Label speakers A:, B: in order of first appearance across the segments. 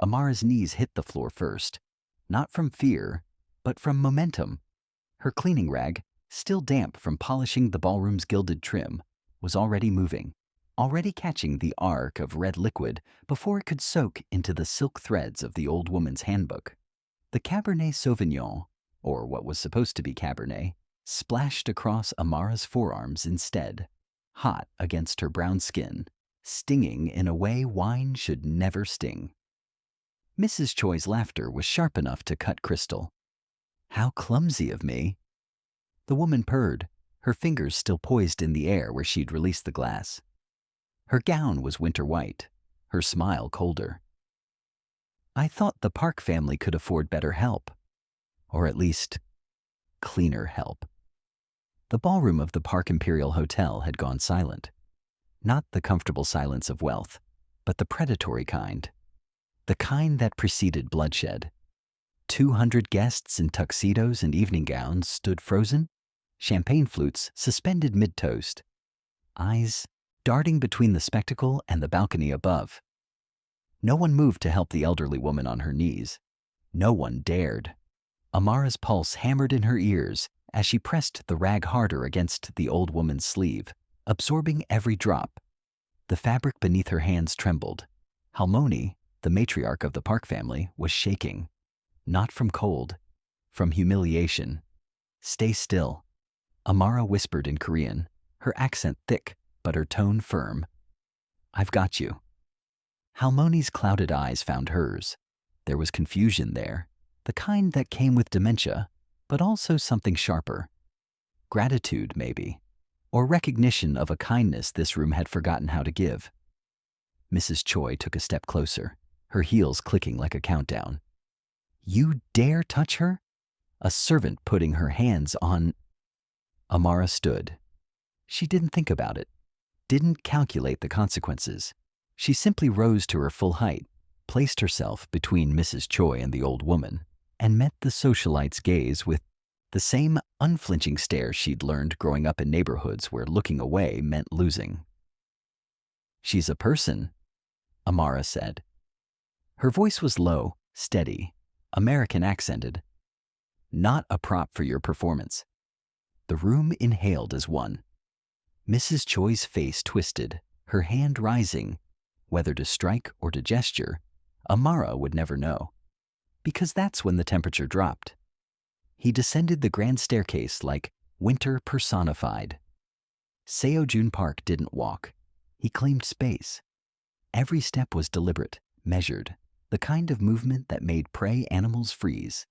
A: Amara's knees hit the floor first, not from fear, but from momentum. Her cleaning rag, still damp from polishing the ballroom's gilded trim, was already moving, already catching the arc of red liquid before it could soak into the silk threads of the old woman's handbook. The Cabernet Sauvignon, or what was supposed to be Cabernet, splashed across Amara's forearms instead, hot against her brown skin, stinging in a way wine should never sting. Mrs. Choi's laughter was sharp enough to cut crystal. "How clumsy of me." The woman purred, her fingers still poised in the air where she'd released the glass. Her gown was winter white, her smile colder. "I thought the Park family could afford better help. Or at least, cleaner help." The ballroom of the Park Imperial Hotel had gone silent. Not the comfortable silence of wealth, but the predatory kind. The kind that preceded bloodshed. 200 guests in tuxedos and evening gowns stood frozen, champagne flutes suspended mid-toast, eyes darting between the spectacle and the balcony above. No one moved to help the elderly woman on her knees. No one dared. Amara's pulse hammered in her ears as she pressed the rag harder against the old woman's sleeve, absorbing every drop. The fabric beneath her hands trembled. Halmoni, the matriarch of the Park family, was shaking. Not from cold, from humiliation. "Stay still," Amara whispered in Korean, her accent thick but her tone firm. "I've got you." Halmoni's clouded eyes found hers. There was confusion there, the kind that came with dementia, but also something sharper. Gratitude, maybe, or recognition of a kindness this room had forgotten how to give. Mrs. Choi took a step closer, her heels clicking like a countdown. "You dare touch her?" A servant putting her hands on... Amara stood. She didn't think about it, didn't calculate the consequences. She simply rose to her full height, placed herself between Mrs. Choi and the old woman, and met the socialite's gaze with the same unflinching stare she'd learned growing up in neighborhoods where looking away meant losing. "She's a person," Amara said. Her voice was low, steady, American accented. "Not a prop for your performance." The room inhaled as one. Mrs. Choi's face twisted, her hand rising. Whether to strike or to gesture, Amara would never know. Because that's when the temperature dropped. He descended the grand staircase like winter personified. Seo-Jun Park didn't walk. He claimed space. Every step was deliberate, measured, the kind of movement that made prey animals freeze.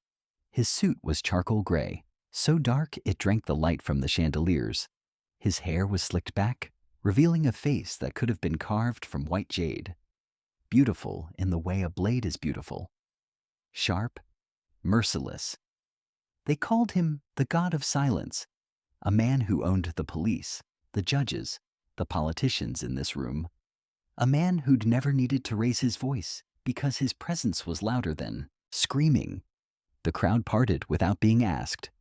A: His suit was charcoal gray, so dark it drank the light from the chandeliers. His hair was slicked back, revealing a face that could have been carved from white jade. Beautiful in the way a blade is beautiful. Sharp, merciless. They called him the God of Silence, a man who owned the police, the judges, the politicians in this room. A man who'd never needed to raise his voice because his presence was louder than screaming. The crowd parted without being asked.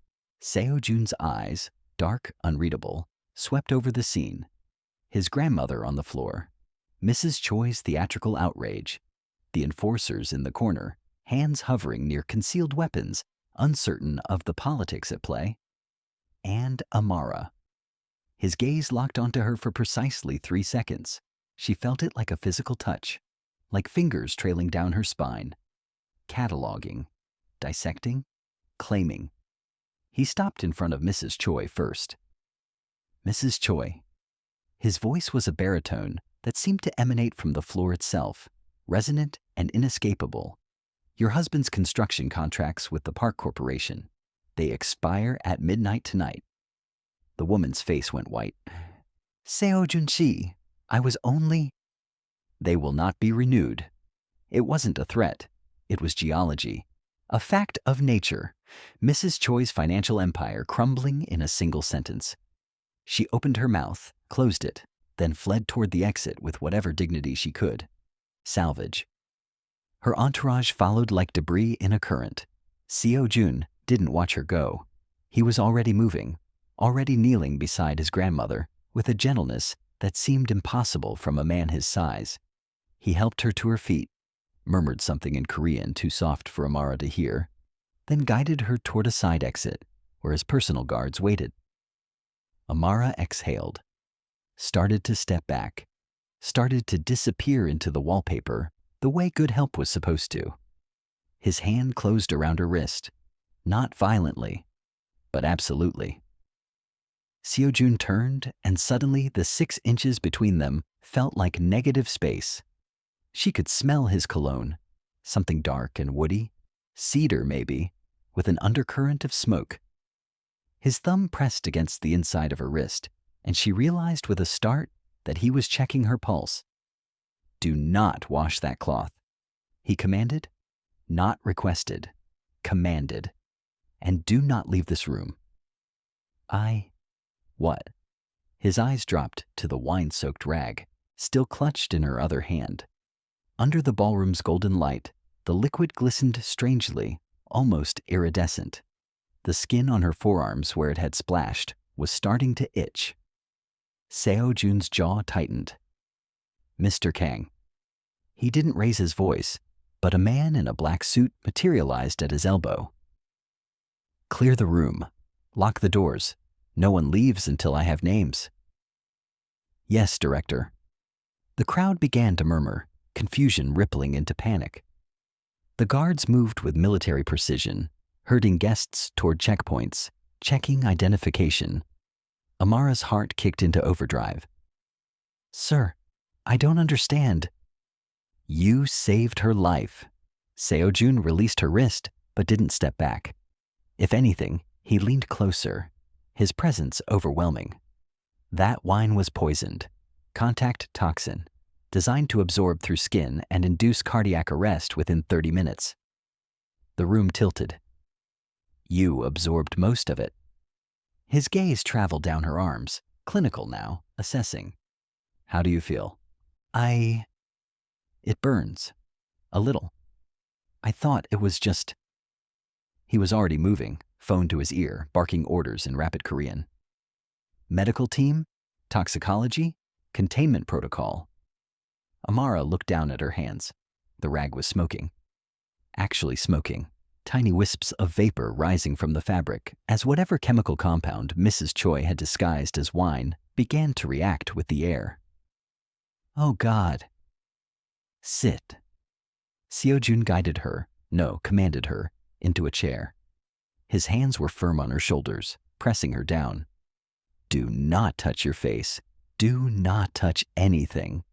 A: Seo-Jun's eyes, dark, unreadable, swept over the scene. His grandmother on the floor, Mrs. Choi's theatrical outrage, the enforcers in the corner, hands hovering near concealed weapons, uncertain of the politics at play, and Amara. His gaze locked onto her for precisely 3 seconds. She felt it like a physical touch, like fingers trailing down her spine, cataloging, dissecting, claiming. He stopped in front of Mrs. Choi first. "Mrs. Choi." His voice was a baritone that seemed to emanate from the floor itself, resonant and inescapable. "Your husband's construction contracts with the Park Corporation. They expire at midnight tonight." The woman's face went white. "Seo-Jun, I was only..." "They will not be renewed." It wasn't a threat. It was geology. A fact of nature. Mrs. Choi's financial empire crumbling in a single sentence. She opened her mouth, closed it, then fled toward the exit with whatever dignity she could. Salvage. Her entourage followed like debris in a current. Seo-Jun didn't watch her go. He was already moving, already kneeling beside his grandmother, with a gentleness that seemed impossible from a man his size. He helped her to her feet, murmured something in Korean too soft for Amara to hear, then guided her toward a side exit where his personal guards waited. Amara exhaled, started to step back, started to disappear into the wallpaper the way good help was supposed to. His hand closed around her wrist, not violently, but absolutely. Seo-Jun turned, and suddenly the 6 inches between them felt like negative space. She could smell his cologne, something dark and woody, cedar maybe, with an undercurrent of smoke. His thumb pressed against the inside of her wrist, and she realized with a start that he was checking her pulse. "Do not wash that cloth," he commanded, not requested, commanded, "and do not leave this room." What? His eyes dropped to the wine-soaked rag, still clutched in her other hand. Under the ballroom's golden light, the liquid glistened strangely, almost iridescent. The skin on her forearms where it had splashed was starting to itch. Seo-Jun's jaw tightened. "Mr. Kang." He didn't raise his voice, but a man in a black suit materialized at his elbow. "Clear the room. Lock the doors. No one leaves until I have names." "Yes, Director." The crowd began to murmur, confusion rippling into panic. The guards moved with military precision, herding guests toward checkpoints, checking identification. Amara's heart kicked into overdrive. "Sir, I don't understand." "You saved her life." Seo-Jun released her wrist, but didn't step back. If anything, he leaned closer, his presence overwhelming. That wine was poisoned, contact toxin, designed to absorb through skin and induce cardiac arrest within 30 minutes. The room tilted. "You absorbed most of it." His gaze traveled down her arms, clinical now, assessing. "How do you feel?" "It burns. A little. I thought it was just..." He was already moving, phone to his ear, barking orders in rapid Korean. "Medical team? Toxicology? Containment protocol?" Amara looked down at her hands. The rag was smoking. Actually smoking. Tiny wisps of vapor rising from the fabric as whatever chemical compound Mrs. Choi had disguised as wine began to react with the air. "Oh God." "Sit." Seo-Jun guided her, commanded her, into a chair. His hands were firm on her shoulders, pressing her down. "Do not touch your face. Do not touch anything."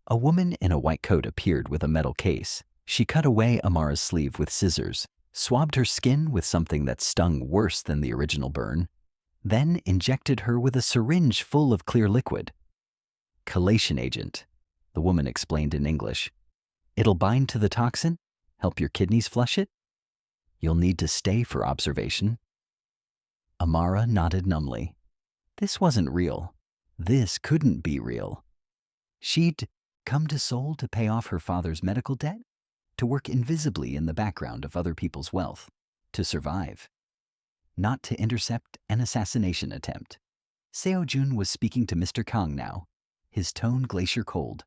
A: A woman in a white coat appeared with a metal case. She cut away Amara's sleeve with scissors, swabbed her skin with something that stung worse than the original burn, then injected her with a syringe full of clear liquid. "Chelation agent," the woman explained in English. "It'll bind to the toxin, help your kidneys flush it. You'll need to stay for observation." Amara nodded numbly. This wasn't real. This couldn't be real. She'd come to Seoul to pay off her father's medical debt, to work invisibly in the background of other people's wealth, to survive. Not to intercept an assassination attempt. Seo-Jun was speaking to Mr. Kang now, his tone glacier cold.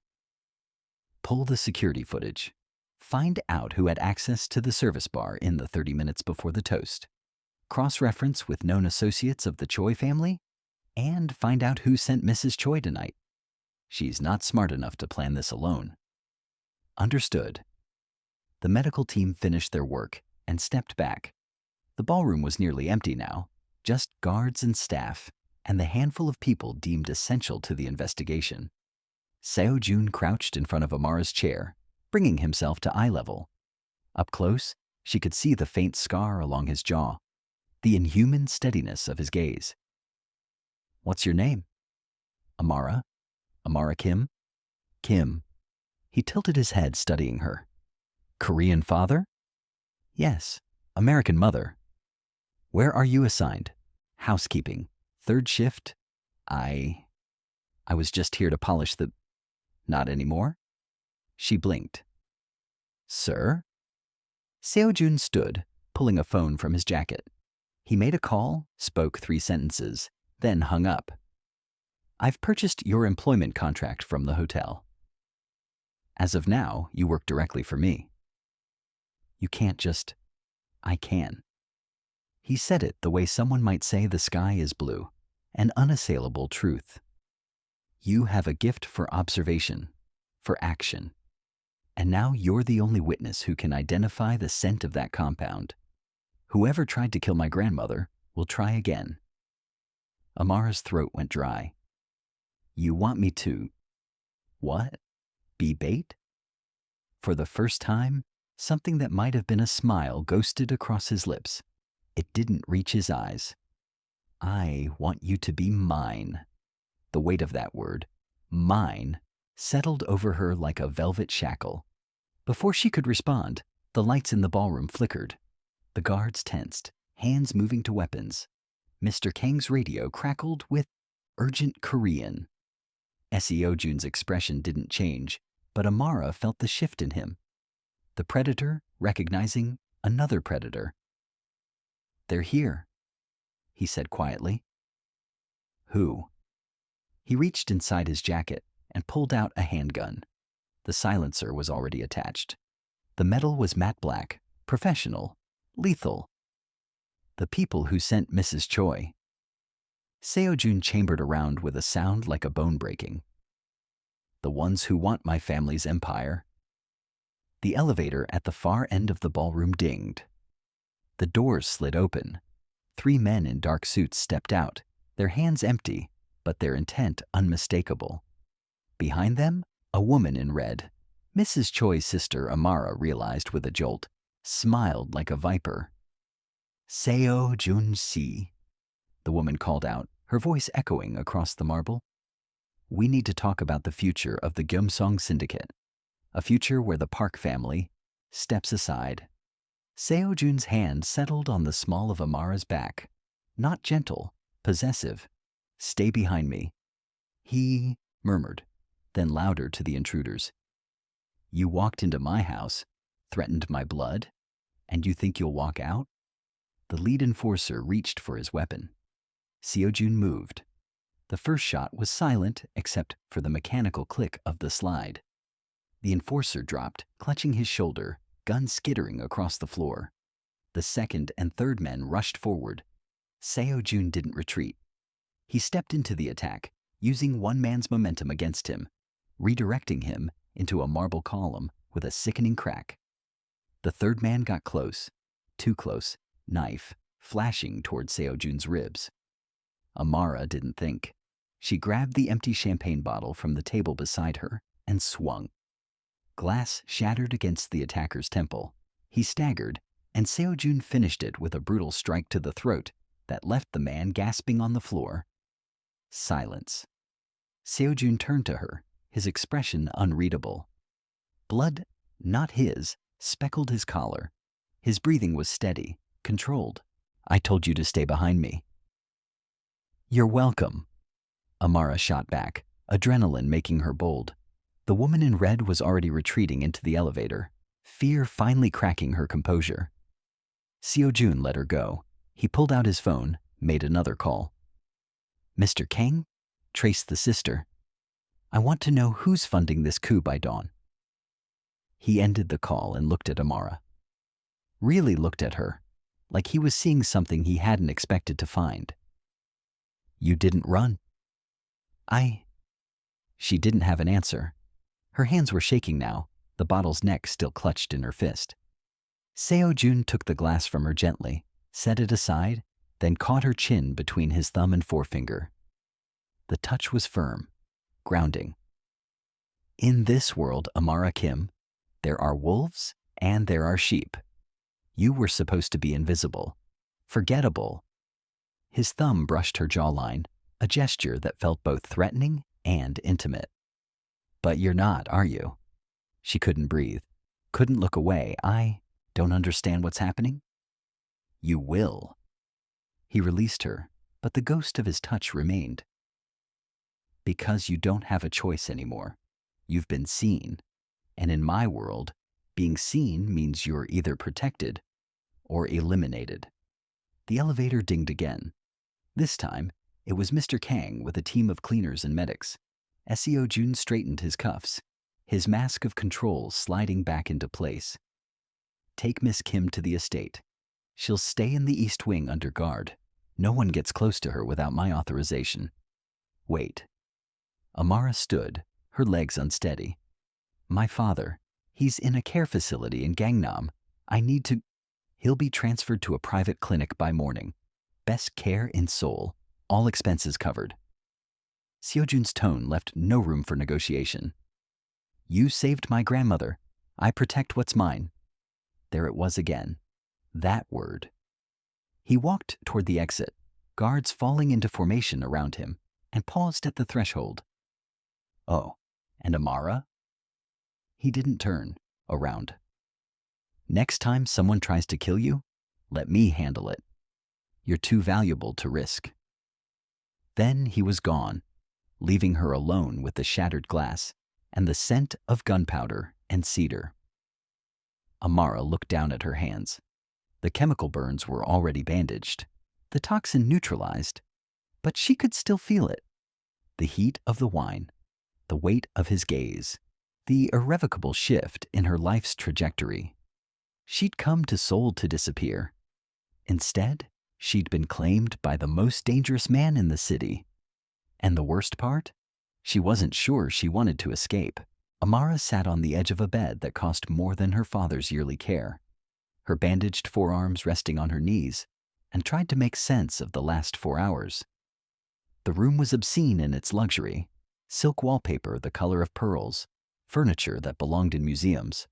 A: "Pull the security footage. Find out who had access to the service bar in the 30 minutes before the toast. Cross-reference with known associates of the Choi family, and find out who sent Mrs. Choi tonight. She's not smart enough to plan this alone." "Understood." The medical team finished their work and stepped back. The ballroom was nearly empty now, just guards and staff, and the handful of people deemed essential to the investigation. Seo-Jun crouched in front of Amara's chair, bringing himself to eye level. Up close, she could see the faint scar along his jaw, the inhuman steadiness of his gaze. "What's your name?" "Amara. Amara Kim." "Kim." He tilted his head, studying her. "Korean father?" "Yes. American mother." "Where are you assigned?" "Housekeeping. Third shift." I was just here to polish the..." "Not anymore?" She blinked. "Sir?" Seo-Jun stood, pulling a phone from his jacket. He made a call, spoke 3 sentences, then hung up. "I've purchased your employment contract from the hotel." As of now, you work directly for me. You can't just... I can. He said it the way someone might say the sky is blue, an unassailable truth. You have a gift for observation, for action. And now you're the only witness who can identify the scent of that compound. Whoever tried to kill my grandmother will try again. Amara's throat went dry. You want me to... What? Be bait? For the first time, something that might have been a smile ghosted across his lips. It didn't reach his eyes. I want you to be mine. The weight of that word, mine, settled over her like a velvet shackle. Before she could respond, the lights in the ballroom flickered. The guards tensed, hands moving to weapons. Mr. Kang's radio crackled with urgent Korean. Seo-Jun's expression didn't change, but Amara felt the shift in him. The predator recognizing another predator. They're here, he said quietly. Who? He reached inside his jacket and pulled out a handgun. The silencer was already attached. The metal was matte black, professional, lethal. The people who sent Mrs. Choi. Seo-Jun chambered around with a sound like a bone breaking. The ones who want my family's empire. The elevator at the far end of the ballroom dinged. The doors slid open. 3 men in dark suits stepped out, their hands empty, but their intent unmistakable. Behind them, a woman in red. Mrs. Choi's sister, Amara, realized with a jolt, smiled like a viper. Seo-Jun Si, the woman called out, her voice echoing across the marble. We need to talk about the future of the Geumseong Syndicate, a future where the Park family steps aside. Seo-Jun's hand settled on the small of Amara's back, not gentle, possessive. Stay behind me, he murmured, then louder to the intruders. You walked into my house, threatened my blood, and you think you'll walk out? The lead enforcer reached for his weapon. Seo-Jun moved. The first shot was silent except for the mechanical click of the slide. The enforcer dropped, clutching his shoulder, gun skittering across the floor. The second and third men rushed forward. Seo-Jun didn't retreat. He stepped into the attack, using one man's momentum against him, redirecting him into a marble column with a sickening crack. The third man got close, too close, knife flashing toward Seo-Jun's ribs. Amara didn't think. She grabbed the empty champagne bottle from the table beside her and swung. Glass shattered against the attacker's temple. He staggered, and Seo-Jun finished it with a brutal strike to the throat that left the man gasping on the floor. Silence. Seo-Jun turned to her, his expression unreadable. Blood, not his, speckled his collar. His breathing was steady, controlled. I told you to stay behind me. You're welcome, Amara shot back, adrenaline making her bold. The woman in red was already retreating into the elevator, fear finally cracking her composure. Seo-Jun let her go. He pulled out his phone, made another call. Mr. Kang? Traced the sister. I want to know who's funding this coup by dawn. He ended the call and looked at Amara. Really looked at her, like he was seeing something he hadn't expected to find. You didn't run. She didn't have an answer. Her hands were shaking now, the bottle's neck still clutched in her fist. Seo-Jun took the glass from her gently, set it aside, then caught her chin between his thumb and forefinger. The touch was firm, grounding. In this world, Amara Kim, there are wolves and there are sheep. You were supposed to be invisible, forgettable. His thumb brushed her jawline, a gesture that felt both threatening and intimate. But you're not, are you? She couldn't breathe, couldn't look away. I don't understand what's happening. You will. He released her, but the ghost of his touch remained. Because you don't have a choice anymore. You've been seen. And in my world, being seen means you're either protected or eliminated. The elevator dinged again. This time, it was Mr. Kang with a team of cleaners and medics. Seo-Jun straightened his cuffs. his mask of control sliding back into place. Take Miss Kim to the estate. She'll stay in the East Wing under guard. No one gets close to her without my authorization. Wait. Amara stood, her legs unsteady. My father, he's in a care facility in Gangnam. I need to... He'll be transferred to a private clinic by morning. Best care in Seoul, all expenses covered. Seo-Jun's tone left no room for negotiation. You saved my grandmother. I protect what's mine. There it was again. That word. He walked toward the exit, guards falling into formation around him, and paused at the threshold. Oh, and Amara? He didn't turn around. Next time someone tries to kill you, let me handle it. You're too valuable to risk. Then he was gone, leaving her alone with the shattered glass and the scent of gunpowder and cedar. Amara looked down at her hands. The chemical burns were already bandaged, the toxin neutralized, but she could still feel it. The heat of the wine, the weight of his gaze, the irrevocable shift in her life's trajectory. She'd come to Seoul to disappear. Instead, she'd been claimed by the most dangerous man in the city. And the worst part? She wasn't sure she wanted to escape. Amara sat on the edge of a bed that cost more than her father's yearly care, her bandaged forearms resting on her knees, and tried to make sense of the last 4 hours. The room was obscene in its luxury, silk wallpaper the color of pearls, furniture that belonged in museums,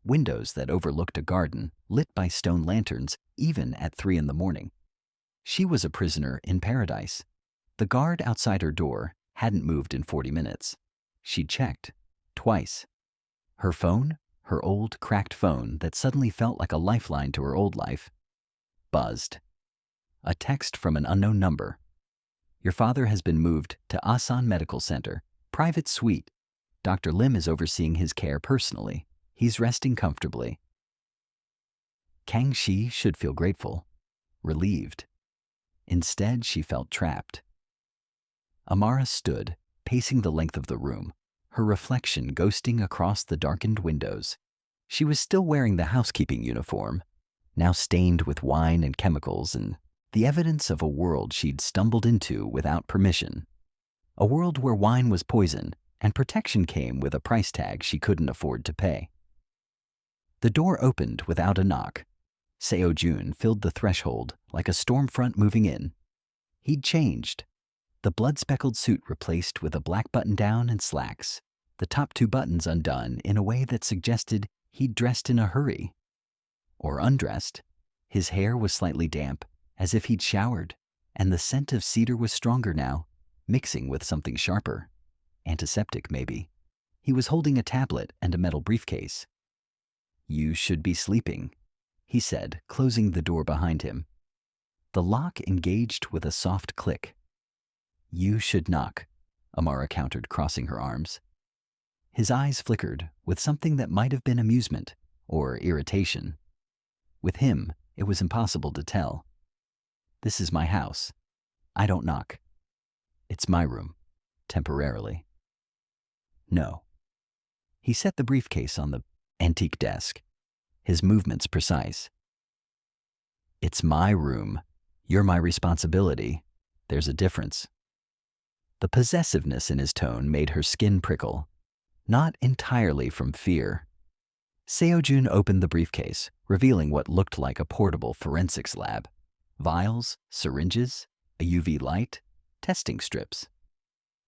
A: windows that overlooked a garden lit by stone lanterns even at 3 a.m. She was a prisoner in paradise. The guard outside her door hadn't moved in 40 minutes. She'd checked. Twice. Her phone, her old, cracked phone that suddenly felt like a lifeline to her old life, buzzed. A text from an unknown number. Your father has been moved to Asan Medical Center, private suite. Dr. Lim is overseeing his care personally. He's resting comfortably. Kang Shi should feel grateful, relieved. Instead, she felt trapped. Amara stood, pacing the length of the room, her reflection ghosting across the darkened windows. She was still wearing the housekeeping uniform, now stained with wine and chemicals and the evidence of a world she'd stumbled into without permission. A world where wine was poison and protection came with a price tag she couldn't afford to pay. The door opened without a knock. Seo-Jun filled the threshold like a storm front moving in. He'd changed. The blood-speckled suit replaced with a black button-down and slacks, the top 2 buttons undone in a way that suggested he'd dressed in a hurry. Or undressed. His hair was slightly damp, as if he'd showered, and the scent of cedar was stronger now, mixing with something sharper. Antiseptic, maybe. He was holding a tablet and a metal briefcase. You should be sleeping, he said, closing the door behind him. The lock engaged with a soft click. You should knock, Amara countered, crossing her arms. His eyes flickered with something that might have been amusement or irritation. With him, it was impossible to tell. This is my house. I don't knock. It's my room, temporarily. No. He set the briefcase on the antique desk, his movements precise. It's my room. You're my responsibility. There's a difference. The possessiveness in his tone made her skin prickle, not entirely from fear. Seo-Jun opened the briefcase, revealing what looked like a portable forensics lab. Vials, syringes, a UV light, testing strips.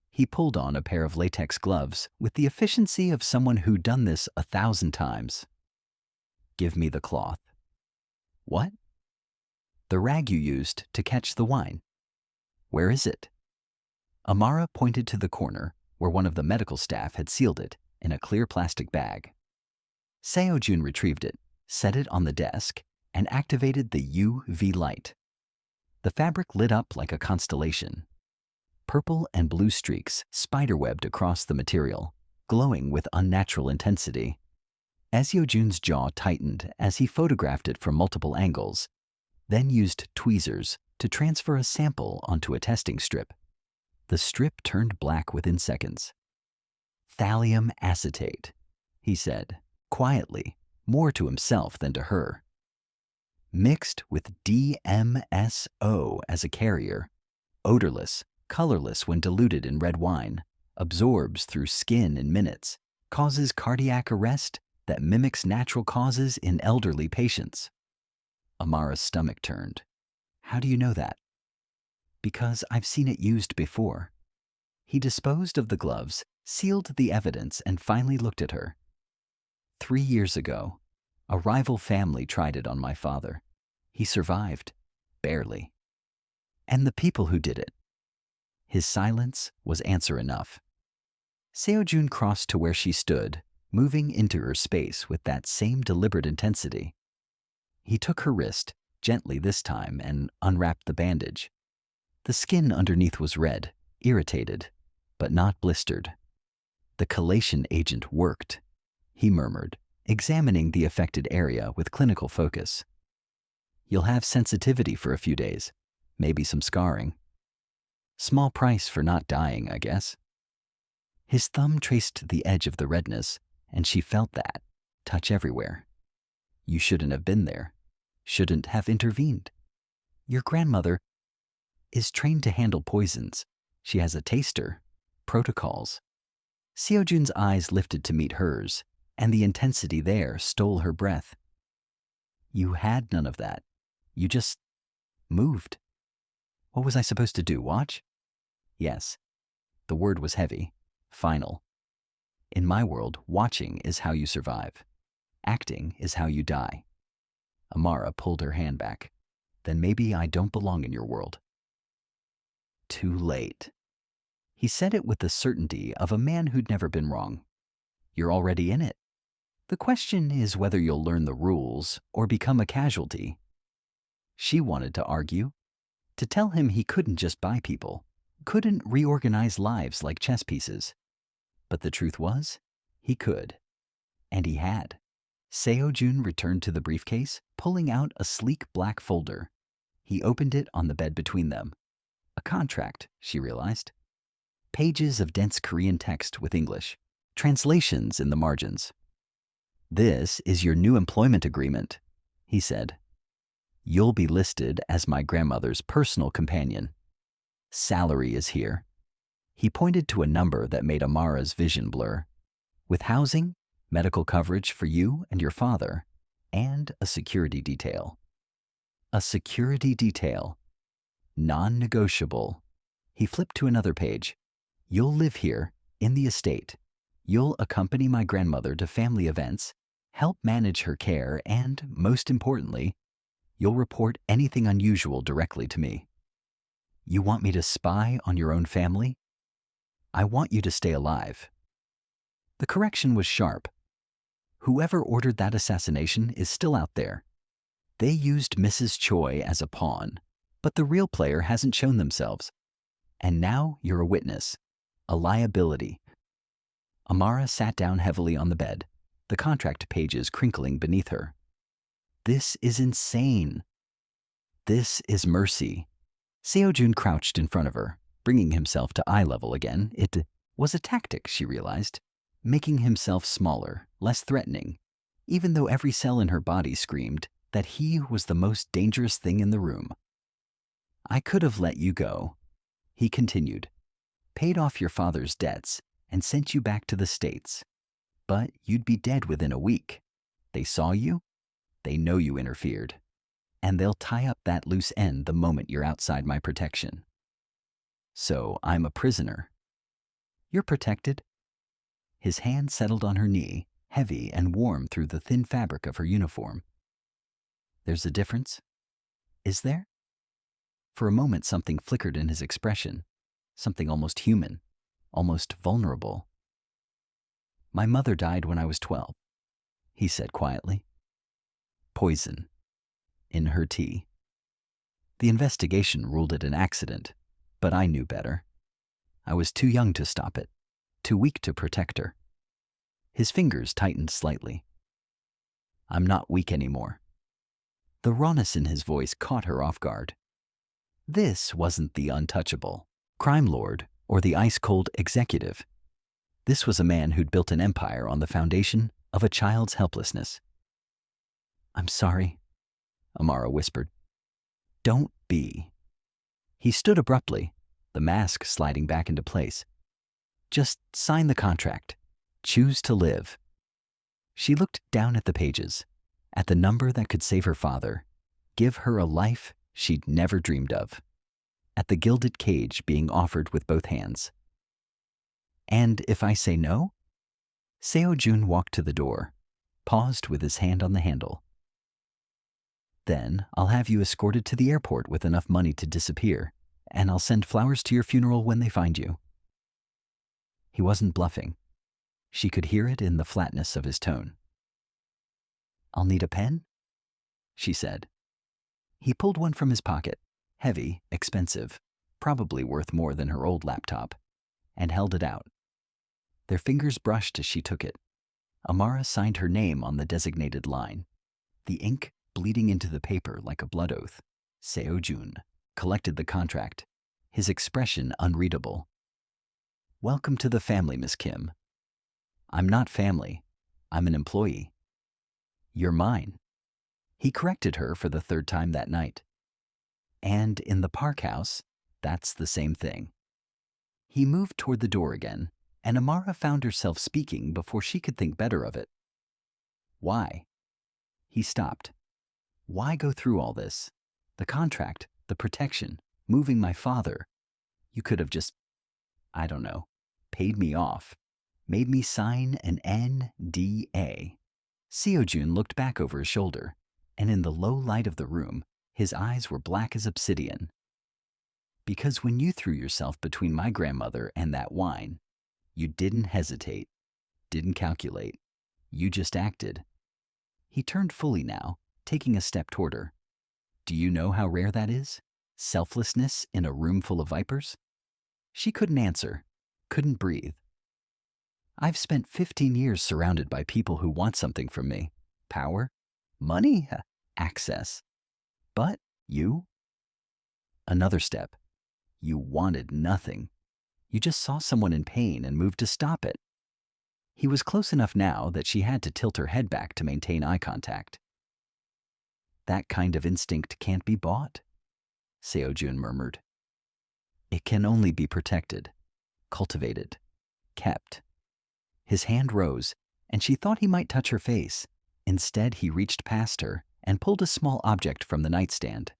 A: He pulled on a pair of latex gloves with the efficiency of someone who'd done this 1,000 times. Give me the cloth. What? The rag you used to catch the wine. Where is it? Amara pointed to the corner where one of the medical staff had sealed it in a clear plastic bag. Seo-Jun retrieved it, set it on the desk, and activated the UV light. The fabric lit up like a constellation. Purple and blue streaks spiderwebbed across the material, glowing with unnatural intensity. Seo-Jun's jaw tightened as he photographed it from multiple angles, then used tweezers to transfer a sample onto a testing strip. The strip turned black within seconds. Thallium acetate, he said, quietly, more to himself than to her. Mixed with DMSO as a carrier, odorless, colorless when diluted in red wine, absorbs through skin in minutes, causes cardiac arrest that mimics natural causes in elderly patients. Amara's stomach turned. How do you know that? Because I've seen it used before. He disposed of the gloves, sealed the evidence, and finally looked at her. 3 years ago, a rival family tried it on my father. He survived, barely. And the people who did it. His silence was answer enough. Seo-Jun crossed to where she stood, moving into her space with that same deliberate intensity. He took her wrist, gently this time, and unwrapped the bandage. The skin underneath was red, irritated, but not blistered. The chelation agent worked, he murmured, examining the affected area with clinical focus. You'll have sensitivity for a few days, maybe some scarring. Small price for not dying, I guess. His thumb traced the edge of the redness, and she felt that touch everywhere. You shouldn't have been there, shouldn't have intervened. Your grandmother is trained to handle poisons. She has a taster, protocols. Seo-Jun's eyes lifted to meet hers, and the intensity there stole her breath. You had none of that. You just moved. What was I supposed to do, watch? Yes. The word was heavy, final. In my world, watching is how you survive. Acting is how you die. Amara pulled her hand back. Then maybe I don't belong in your world. Too late. He said it with the certainty of a man who'd never been wrong. You're already in it. The question is whether you'll learn the rules or become a casualty. She wanted to argue, to tell him he couldn't just buy people, couldn't reorganize lives like chess pieces. But the truth was, he could. And he had. Seo-Jun returned to the briefcase, pulling out a sleek black folder. He opened it on the bed between them. A contract, she realized. Pages of dense Korean text with English. Translations in the margins. This is your new employment agreement, he said. You'll be listed as my grandmother's personal companion. Salary is here. He pointed to a number that made Amara's vision blur. With housing, medical coverage for you and your father, and a security detail. A security detail. Non-negotiable. He flipped to another page. You'll live here, in the estate. You'll accompany my grandmother to family events, help manage her care, and, most importantly, you'll report anything unusual directly to me. You want me to spy on your own family? I want you to stay alive. The correction was sharp. Whoever ordered that assassination is still out there. They used Mrs. Choi as a pawn, but the real player hasn't shown themselves. And now you're a witness, a liability. Amara sat down heavily on the bed, the contract pages crinkling beneath her. This is insane. This is mercy. Seo-Jun crouched in front of her, bringing himself to eye level again. It was a tactic, she realized, making himself smaller, less threatening, even though every cell in her body screamed that he was the most dangerous thing in the room. I could have let you go, he continued, paid off your father's debts, and sent you back to the States. But you'd be dead within a week. They saw you, they know you interfered, and they'll tie up that loose end the moment you're outside my protection. So I'm a prisoner. You're protected. His hand settled on her knee, heavy and warm through the thin fabric of her uniform. There's a difference? Is there? For a moment something flickered in his expression, something almost human, almost vulnerable. My mother died when I was 12, he said quietly. Poison. In her tea. The investigation ruled it an accident, but I knew better. I was too young to stop it, too weak to protect her. His fingers tightened slightly. I'm not weak anymore. The rawness in his voice caught her off guard. This wasn't the untouchable, crime lord, or the ice-cold executive. This was a man who'd built an empire on the foundation of a child's helplessness. "I'm sorry," Amara whispered. "Don't be." He stood abruptly, the mask sliding back into place. "Just sign the contract. Choose to live." She looked down at the pages, at the number that could save her father, give her a life she'd never dreamed of, at the gilded cage being offered with both hands. "And if I say no?" Seo-Jun walked to the door, paused with his hand on the handle. "Then I'll have you escorted to the airport with enough money to disappear, and I'll send flowers to your funeral when they find you." He wasn't bluffing. She could hear it in the flatness of his tone. "I'll need a pen?" she said. He pulled one from his pocket, heavy, expensive, probably worth more than her old laptop, and held it out. Their fingers brushed as she took it. Amara signed her name on the designated line, the ink bleeding into the paper like a blood oath. Seo-Jun collected the contract, his expression unreadable. "Welcome to the family, Miss Kim." "I'm not family. I'm an employee." "You're mine." He corrected her for the third time that night. "And in the Park house, that's the same thing." He moved toward the door again, and Amara found herself speaking before she could think better of it. "Why?" He stopped. "Why go through all this? The contract, the protection, moving my father. You could have just, I don't know, paid me off, made me sign an NDA." Seo-Jun looked back over his shoulder, and in the low light of the room, his eyes were black as obsidian. "Because when you threw yourself between my grandmother and that wine, you didn't hesitate, didn't calculate. You just acted." He turned fully now, taking a step toward her. "Do you know how rare that is? Selflessness in a room full of vipers?" She couldn't answer, couldn't breathe. "I've spent 15 years surrounded by people who want something from me. Power, money, access. But you?" Another step. "You wanted nothing. You just saw someone in pain and moved to stop it." He was close enough now that she had to tilt her head back to maintain eye contact. "That kind of instinct can't be bought," Seo-Jun murmured. "It can only be protected, cultivated, kept." His hand rose, and she thought he might touch her face. Instead, he reached past her and pulled a small object from the nightstand.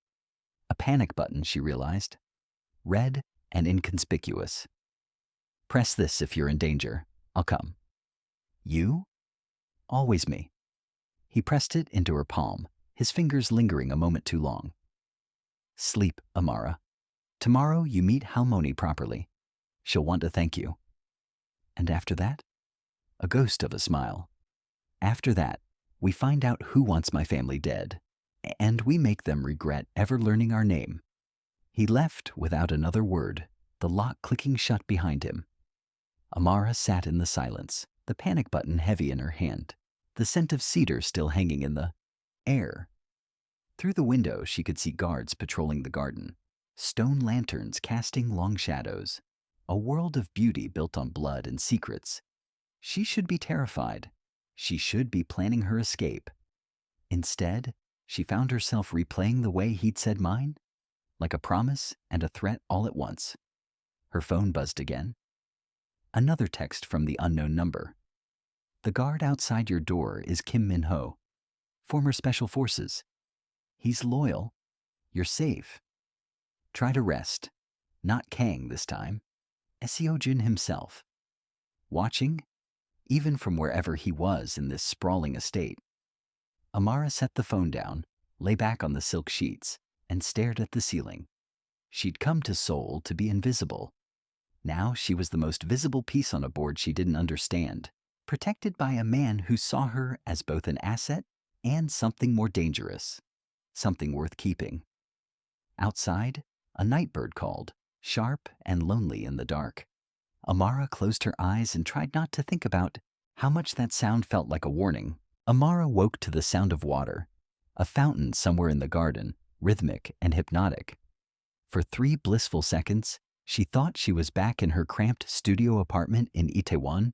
A: A panic button, she realized. Red and inconspicuous. "Press this if you're in danger. I'll come." "You?" "Always me." He pressed it into her palm, his fingers lingering a moment too long. "Sleep, Amara. Tomorrow you meet Halmoni properly. She'll want to thank you." "And after that?" A ghost of a smile. "After that, we find out who wants my family dead, and we make them regret ever learning our name." He left without another word, the lock clicking shut behind him. Amara sat in the silence, the panic button heavy in her hand, the scent of cedar still hanging in the air. Through the window she could see guards patrolling the garden, stone lanterns casting long shadows, a world of beauty built on blood and secrets. She should be terrified. She should be planning her escape. Instead, she found herself replaying the way he'd said mine, like a promise and a threat all at once. Her phone buzzed again. Another text from the unknown number. "The guard outside your door is Kim Min-ho, former Special Forces. He's loyal. You're safe. Try to rest. Not Kang this time. Seo-Jun himself. Watching, even from wherever he was in this sprawling estate." Amara set the phone down, lay back on the silk sheets, and stared at the ceiling. She'd come to Seoul to be invisible. Now she was the most visible piece on a board she didn't understand, protected by a man who saw her as both an asset and something more dangerous, something worth keeping. Outside, a nightbird called, sharp and lonely in the dark. Amara closed her eyes and tried not to think about how much that sound felt like a warning. Amara woke to the sound of water, a fountain somewhere in the garden, rhythmic and hypnotic. For 3 blissful seconds, she thought she was back in her cramped studio apartment in Itaewon,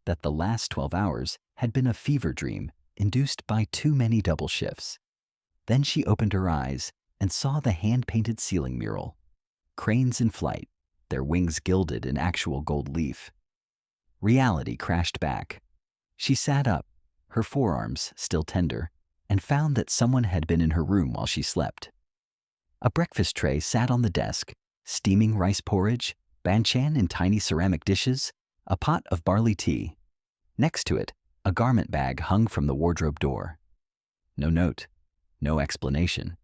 A: that the last 12 hours had been a fever dream induced by too many double shifts. Then she opened her eyes and saw the hand-painted ceiling mural. Cranes in flight, their wings gilded in actual gold leaf. Reality crashed back. She sat up, her forearms still tender, and found that someone had been in her room while she slept. A breakfast tray sat on the desk, steaming rice porridge, banchan in tiny ceramic dishes, a pot of barley tea. Next to it, a garment bag hung from the wardrobe door. No note, no explanation.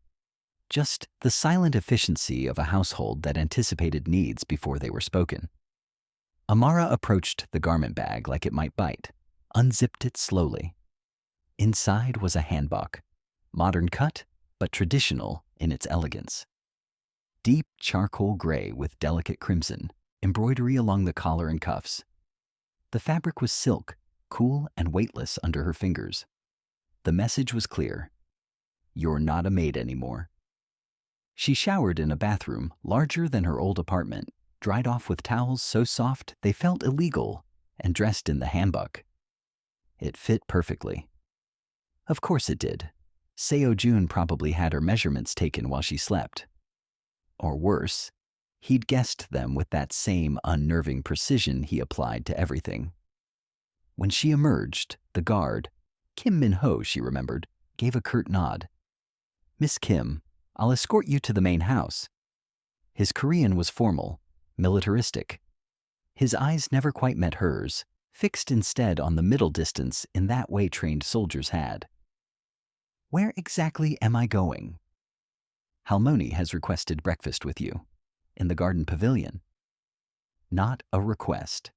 A: Just the silent efficiency of a household that anticipated needs before they were spoken. Amara approached the garment bag like it might bite, unzipped it slowly. Inside was a hanbok, modern cut, but traditional in its elegance. Deep charcoal gray with delicate crimson, embroidery along the collar and cuffs. The fabric was silk, cool and weightless under her fingers. The message was clear. You're not a maid anymore. She showered in a bathroom larger than her old apartment, dried off with towels so soft they felt illegal, and dressed in the hanbok. It fit perfectly. Of course it did. Seo-Jun probably had her measurements taken while she slept. Or worse, he'd guessed them with that same unnerving precision he applied to everything. When she emerged, the guard, Kim Min-ho, she remembered, gave a curt nod. "Miss Kim, I'll escort you to the main house." His Korean was formal, militaristic. His eyes never quite met hers, fixed instead on the middle distance in that way trained soldiers had. "Where exactly am I going?" "Halmoni has requested breakfast with you. In the garden pavilion." Not a request.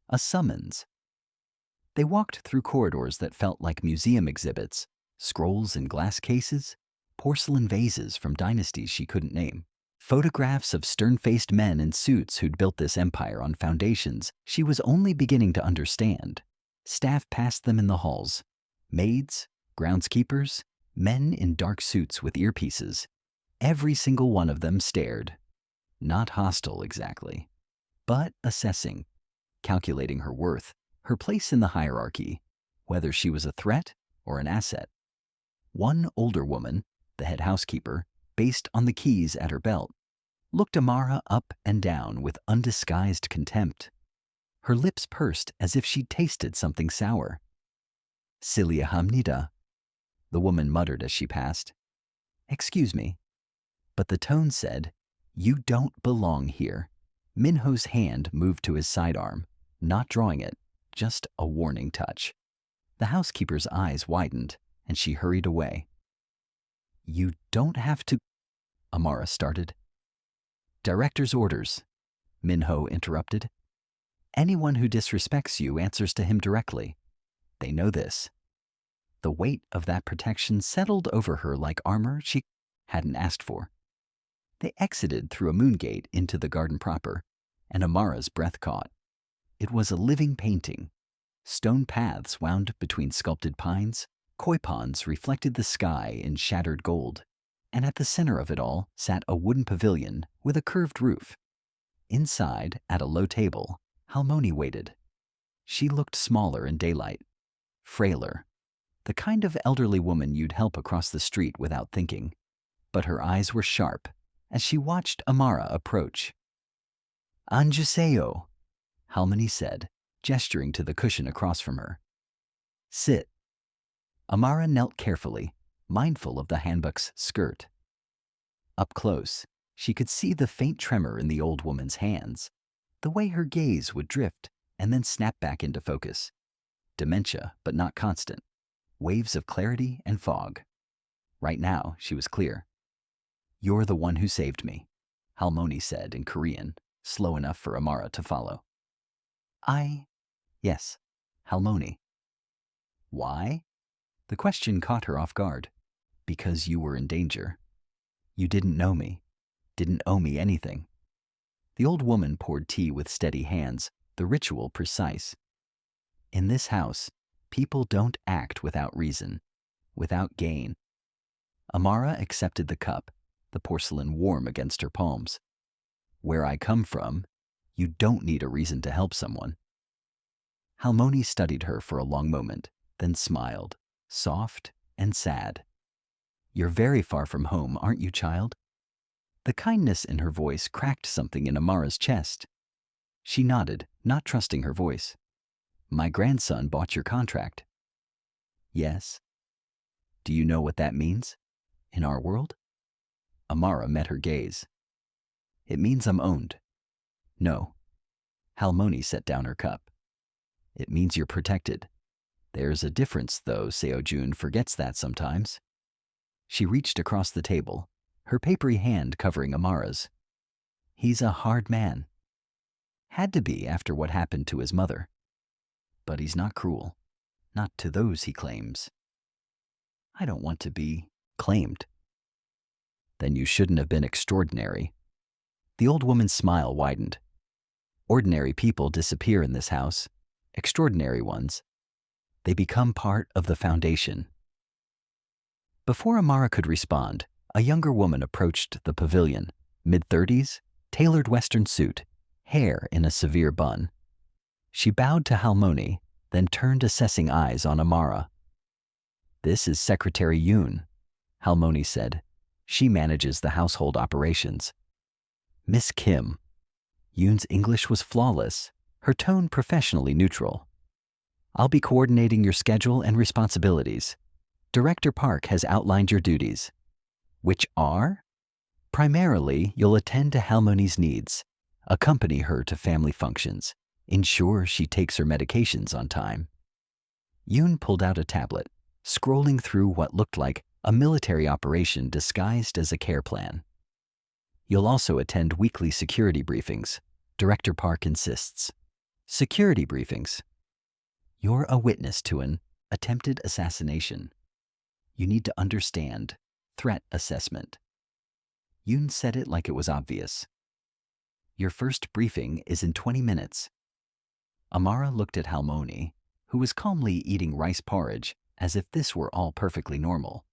A: A summons. They walked through corridors that felt like museum exhibits, scrolls in glass cases, porcelain vases from dynasties she couldn't name, photographs of stern-faced men in suits who'd built this empire on foundations she was only beginning to understand. Staff passed them in the halls. Maids, groundskeepers, men in dark suits with earpieces. Every single one of them stared. Not hostile exactly, but assessing, calculating her worth, her place in the hierarchy, whether she was a threat or an asset. One older woman, the head housekeeper, based on the keys at her belt, looked Amara up and down with undisguised contempt. Her lips pursed as if she'd tasted something sour. "Silya hamnida," the woman muttered as she passed. "Excuse me." But the tone said, "You don't belong here." Minho's hand moved to his sidearm, not drawing it, just a warning touch. The housekeeper's eyes widened, and she hurried away. "You don't have to," Amara started. "Director's orders," Minho interrupted. "Anyone who disrespects you answers to him directly. They know this." The weight of that protection settled over her like armor she hadn't asked for. They exited through a moon gate into the garden proper, and Amara's breath caught. It was a living painting. Stone paths wound between sculpted pines, koi ponds reflected the sky in shattered gold, and at the center of it all sat a wooden pavilion with a curved roof. Inside, at a low table, Halmoni waited. She looked smaller in daylight, frailer, the kind of elderly woman you'd help across the street without thinking. But her eyes were sharp as she watched Amara approach. "Anjuseo," Halmoni said, gesturing to the cushion across from her. "Sit." Amara knelt carefully, mindful of the hanbok's skirt. Up close, she could see the faint tremor in the old woman's hands, the way her gaze would drift and then snap back into focus. Dementia, but not constant. Waves of clarity and fog. Right now, she was clear. "You're the one who saved me," Halmoni said in Korean, slow enough for Amara to follow. Yes, Halmoni." "Why?" The question caught her off guard. "Because you were in danger. You didn't know me, didn't owe me anything." The old woman poured tea with steady hands, the ritual precise. "In this house, people don't act without reason, without gain." Amara accepted the cup, the porcelain warm against her palms. "Where I come from, you don't need a reason to help someone." Halmoni studied her for a long moment, then smiled, soft and sad. "You're very far from home, aren't you, child?" The kindness in her voice cracked something in Amara's chest. She nodded, not trusting her voice. "My grandson bought your contract." "Yes." "Do you know what that means? In our world?" Amara met her gaze. "It means I'm owned." "No." Halmoni set down her cup. "It means you're protected. There's a difference, though. Seo-Jun forgets that sometimes." She reached across the table, her papery hand covering Amara's. "He's a hard man. Had to be after what happened to his mother. But he's not cruel. Not to those he claims." "I don't want to be claimed." "Then you shouldn't have been extraordinary." The old woman's smile widened. "Ordinary people disappear in this house. Extraordinary ones. They become part of the foundation." Before Amara could respond, a younger woman approached the pavilion, mid-30s, tailored Western suit, hair in a severe bun. She bowed to Halmoni, then turned assessing eyes on Amara. "This is Secretary Yoon," Halmoni said. "She manages the household operations." "Miss Kim." Yoon's English was flawless, her tone professionally neutral. "I'll be coordinating your schedule and responsibilities. Director Park has outlined your duties." "Which are?" "Primarily, you'll attend to Halmoni's needs, accompany her to family functions, ensure she takes her medications on time." Yoon pulled out a tablet, scrolling through what looked like a military operation disguised as a care plan. "You'll also attend weekly security briefings," Director Park insists. "Security briefings?" "You're a witness to an attempted assassination. You need to understand threat assessment." Yoon said it like it was obvious. "Your first briefing is in 20 minutes. Amara looked at Halmoni, who was calmly eating rice porridge as if this were all perfectly normal.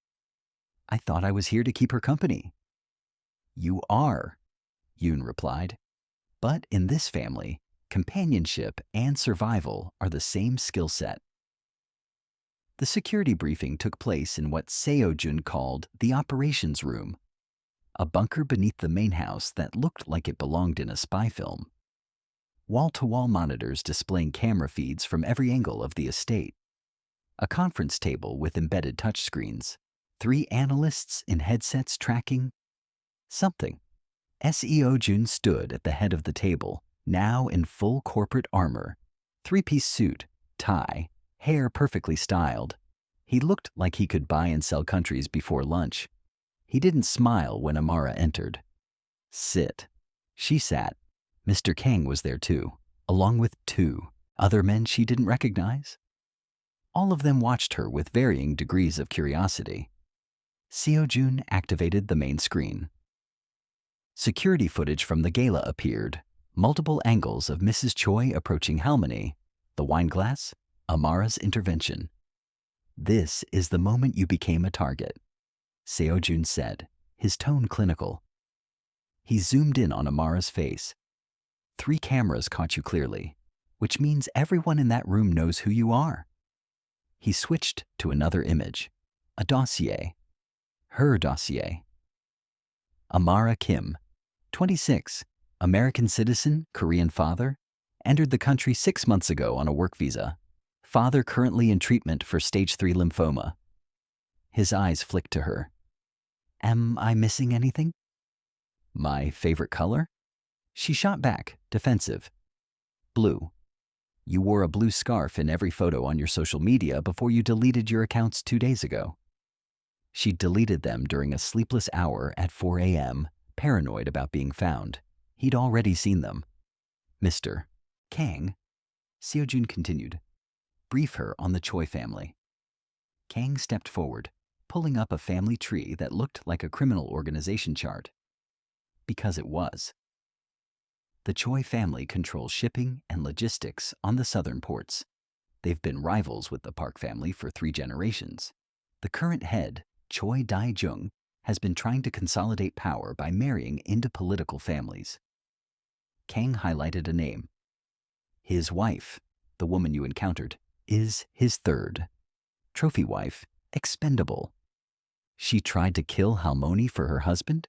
A: "I thought I was here to keep her company." "You are," Yoon replied. "But in this family, companionship and survival are the same skill set." The security briefing took place in what Seo-Jun called the operations room, a bunker beneath the main house that looked like it belonged in a spy film. Wall-to-wall monitors displaying camera feeds from every angle of the estate. A conference table with embedded touchscreens. 3 analysts in headsets tracking something. Seo-Jun stood at the head of the table, now in full corporate armor, 3-piece suit, tie, hair perfectly styled. He looked like he could buy and sell countries before lunch. He didn't smile when Amara entered. "Sit." She sat. Mr. Kang was there too, along with 2 other men she didn't recognize. All of them watched her with varying degrees of curiosity. Seo-Jun activated the main screen. Security footage from the gala appeared, multiple angles of Mrs. Choi approaching Halmoni, the wine glass, Amara's intervention. "This is the moment you became a target," Seo-Jun said, his tone clinical. He zoomed in on Amara's face. 3 cameras caught you clearly, which means everyone in that room knows who you are." He switched to another image, a dossier. Her dossier. Amara Kim, 26, American citizen, Korean father, entered the country 6 months ago on a work visa. Father currently in treatment for stage 3 lymphoma. His eyes flicked to her. "Am I missing anything?" "My favorite color?" She shot back, defensive. "Blue. You wore a blue scarf in every photo on your social media before you deleted your accounts 2 days ago." She deleted them during a sleepless hour at 4 a.m., paranoid about being found. He'd already seen them. "Mr. Kang," Seo-Jun continued, "brief her on the Choi family." Kang stepped forward, pulling up a family tree that looked like a criminal organization chart. Because it was. The Choi family controls shipping and logistics on the southern ports. They've been rivals with the Park family for 3 generations. The current head, Choi Dae-jung, has been trying to consolidate power by marrying into political families. Kang highlighted a name. His wife, the woman you encountered, is his third. Trophy wife, expendable. She tried to kill Halmoni for her husband?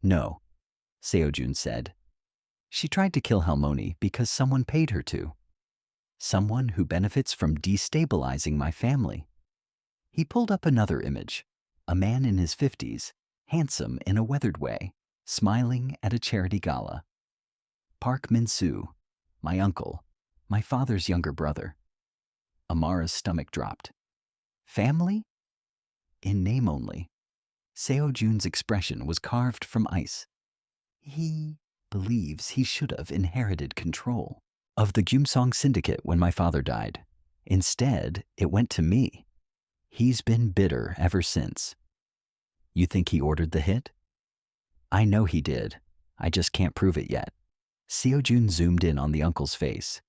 A: No, Seo-Jun said. She tried to kill Halmoni because someone paid her to. Someone who benefits from destabilizing my family. He pulled up another image, a man in his 50s, handsome in a weathered way, smiling at a charity gala. Park Min-soo, my uncle, my father's younger brother. Amara's stomach dropped. Family? In name only. Seo-Jun's expression was carved from ice. He believes he should have inherited control of the Geumseong Syndicate when my father died. Instead, it went to me. He's been bitter ever since. You think he ordered the hit? I know he did. I just can't prove it yet. Seo-Jun zoomed in on the uncle's face.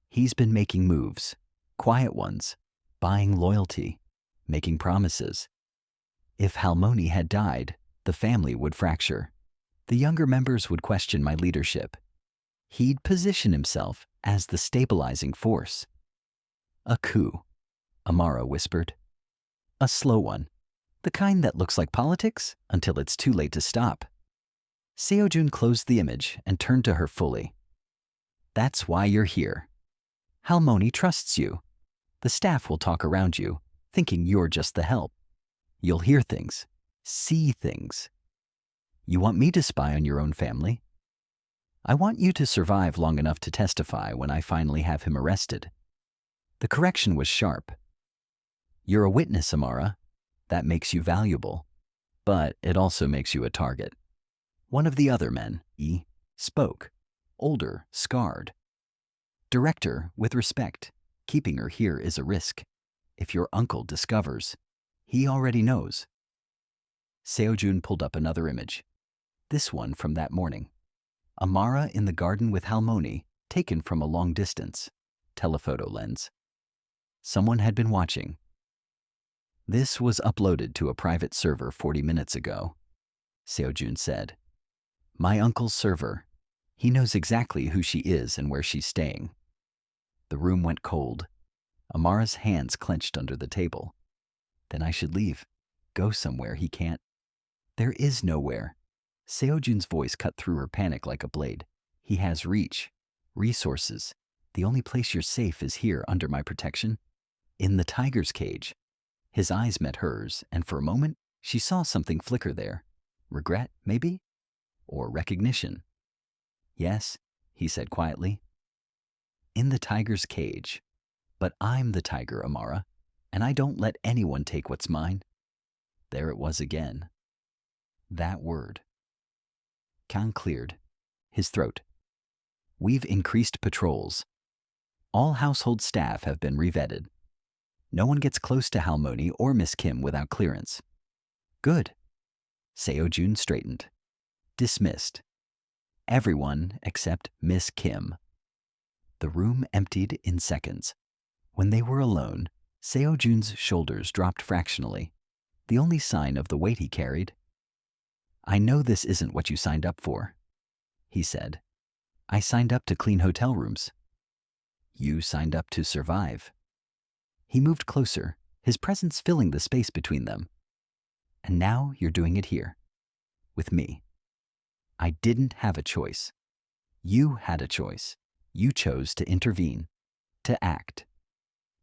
A: He's been making moves, quiet ones, buying loyalty, making promises. If Halmoni had died, the family would fracture. The younger members would question my leadership. He'd position himself as the stabilizing force. A coup, Amara whispered. A slow one, the kind that looks like politics until it's too late to stop. Seo-Jun closed the image and turned to her fully. That's why you're here. Halmoni trusts you. The staff will talk around you, thinking you're just the help. You'll hear things, see things. You want me to spy on your own family? I want you to survive long enough to testify when I finally have him arrested. The correction was sharp. You're a witness, Amara. That makes you valuable, but it also makes you a target. One of the other men, spoke, older, scarred. Director, with respect, keeping her here is a risk. If your uncle discovers, he already knows. Seo-Jun pulled up another image. This one from that morning. Amara in the garden with Halmoni, taken from a long distance. Telephoto lens. Someone had been watching. This was uploaded to a private server 40 minutes ago, Seo-Jun said. My uncle's server. He knows exactly who she is and where she's staying. The room went cold. Amara's hands clenched under the table. Then I should leave. Go somewhere he can't. There is nowhere. Seo-Jun's voice cut through her panic like a blade. He has reach, resources. The only place you're safe is here under my protection. In the tiger's cage. His eyes met hers, and for a moment, she saw something flicker there. Regret, maybe? Or recognition. Yes, he said quietly. In the tiger's cage. But I'm the tiger, Amara, and I don't let anyone take what's mine. There it was again. That word. Kang cleared. His throat. We've increased patrols. All household staff have been revetted. No one gets close to Halmoni or Miss Kim without clearance. Good. Seo-Jun straightened. Dismissed. Everyone except Miss Kim. The room emptied in seconds. When they were alone, Seo-Jun's shoulders dropped fractionally, the only sign of the weight he carried. I know this isn't what you signed up for, he said. I signed up to clean hotel rooms. You signed up to survive. He moved closer, his presence filling the space between them. And now you're doing it here, with me. I didn't have a choice. You had a choice. You chose to intervene, to act.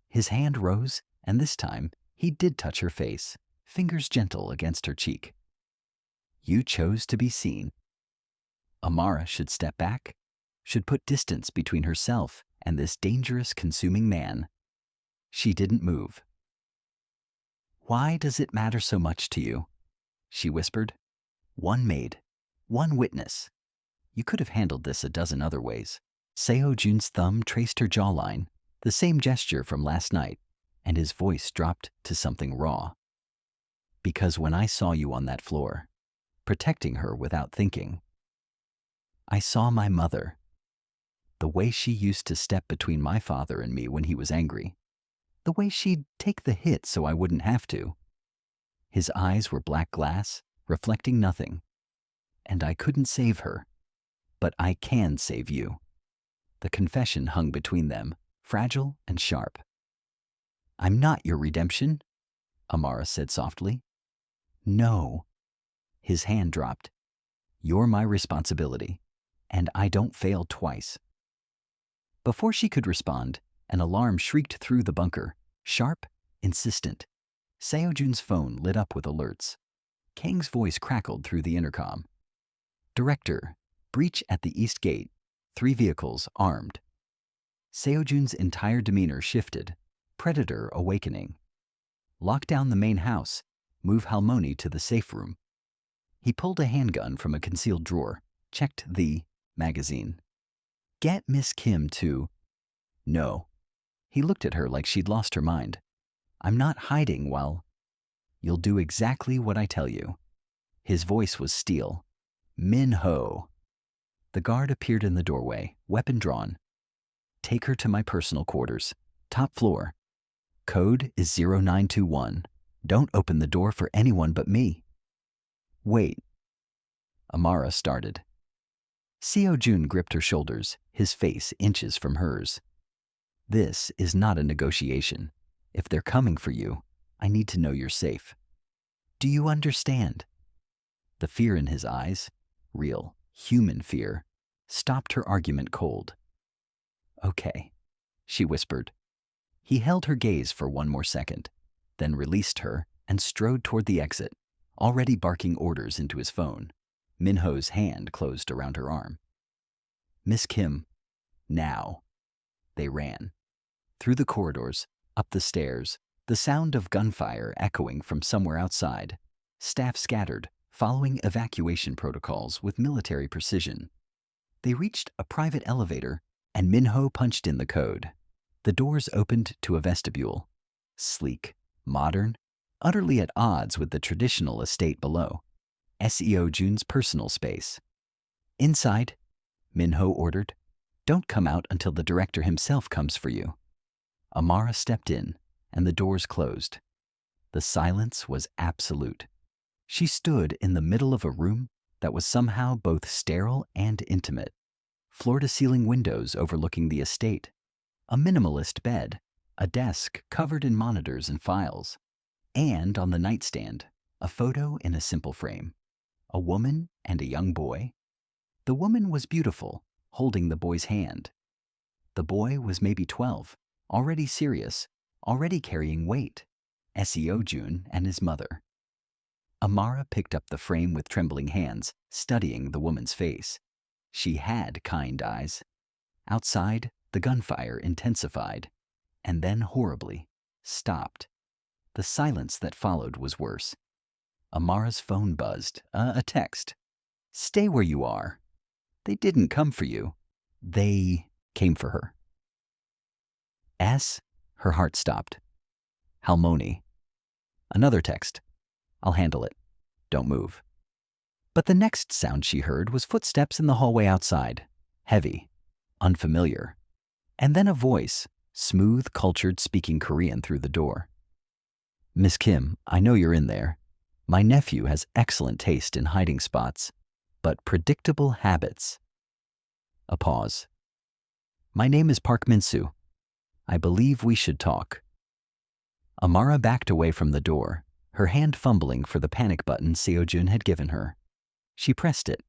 A: His hand rose, and this time he did touch her face, fingers gentle against her cheek. You chose to be seen. Amara should step back, should put distance between herself and this dangerous, consuming man. She didn't move. Why does it matter so much to you? She whispered. One maid, one witness. You could have handled this a dozen other ways. Seo-Jun's thumb traced her jawline, the same gesture from last night, and his voice dropped to something raw. Because when I saw you on that floor, protecting her without thinking, I saw my mother. The way she used to step between my father and me when he was angry. The way she'd take the hit so I wouldn't have to. His eyes were black glass, reflecting nothing. And I couldn't save her. But I can save you. The confession hung between them, fragile and sharp. "I'm not your redemption," Amara said softly. "No." His hand dropped. "You're my responsibility, and I don't fail twice." Before she could respond, an alarm shrieked through the bunker, sharp, insistent. Seo-Jun's phone lit up with alerts. Kang's voice crackled through the intercom. "Director, breach at the east gate. 3 vehicles, armed." Seo-Jun's entire demeanor shifted. Predator awakening. "Lock down the main house. Move Halmoni to the safe room." He pulled a handgun from a concealed drawer, checked the magazine. "Get Miss Kim to—" "No." He looked at her like she'd lost her mind. "I'm not hiding while—" "You'll do exactly what I tell you." His voice was steel. "Min-ho." The guard appeared in the doorway, weapon drawn. "Take her to my personal quarters. Top floor. Code is 0921. Don't open the door for anyone but me." "Wait." Amara started. Seo-Jun gripped her shoulders, his face inches from hers. "This is not a negotiation. If they're coming for you, I need to know you're safe. Do you understand?" The fear in his eyes, real, human fear, stopped her argument cold. "Okay," she whispered. He held her gaze for one more second, then released her and strode toward the exit, already barking orders into his phone. Min-ho's hand closed around her arm. "Miss Kim, now." They ran. Through the corridors, up the stairs, the sound of gunfire echoing from somewhere outside. Staff scattered, following evacuation protocols with military precision. They reached a private elevator, and Min-ho punched in the code. The doors opened to a vestibule. Sleek, modern, utterly at odds with the traditional estate below. Seo-Jun's personal space. "Inside," Min-ho ordered. "Don't come out until the director himself comes for you." Amara stepped in, and the doors closed. The silence was absolute. She stood in the middle of a room that was somehow both sterile and intimate. Floor-to-ceiling windows overlooking the estate. A minimalist bed, a desk covered in monitors and files. And on the nightstand, a photo in a simple frame. A woman and a young boy. The woman was beautiful, holding the boy's hand. The boy was maybe 12, already serious, already carrying weight. Seo-Jun and his mother. Amara picked up the frame with trembling hands, studying the woman's face. She had kind eyes. Outside, the gunfire intensified, and then horribly stopped. The silence that followed was worse. Amara's phone buzzed. A text. "Stay where you are. They didn't come for you. They came for her." Her heart stopped. "Halmoni." Another text. "I'll handle it. Don't move." But the next sound she heard was footsteps in the hallway outside. Heavy, unfamiliar. And then a voice, smooth, cultured, speaking Korean through the door. "Miss Kim, I know you're in there. My nephew has excellent taste in hiding spots, but predictable habits." A pause. "My name is Park Min-soo. I believe we should talk." Amara backed away from the door, her hand fumbling for the panic button Seo-Jun had given her. She pressed it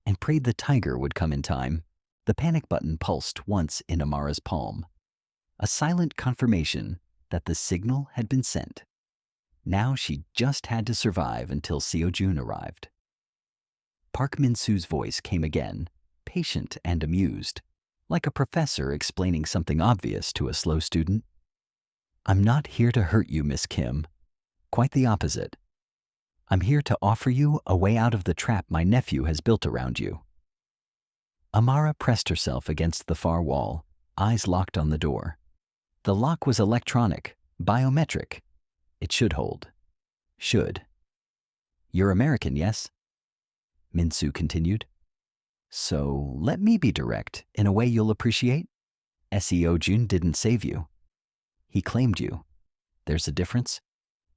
A: and prayed the tiger would come in time. The panic button pulsed once in Amara's palm. A silent confirmation that the signal had been sent. Now she just had to survive until Seo-Jun arrived. Park Min-soo's voice came again, patient and amused, like a professor explaining something obvious to a slow student. "I'm not here to hurt you, Miss Kim. Quite the opposite. I'm here to offer you a way out of the trap my nephew has built around you." Amara pressed herself against the far wall, eyes locked on the door. The lock was electronic, biometric. It should hold. Should. "You're American, yes?" Min-soo continued. "So let me be direct in a way you'll appreciate. Seo-Jun didn't save you. He claimed you. There's a difference.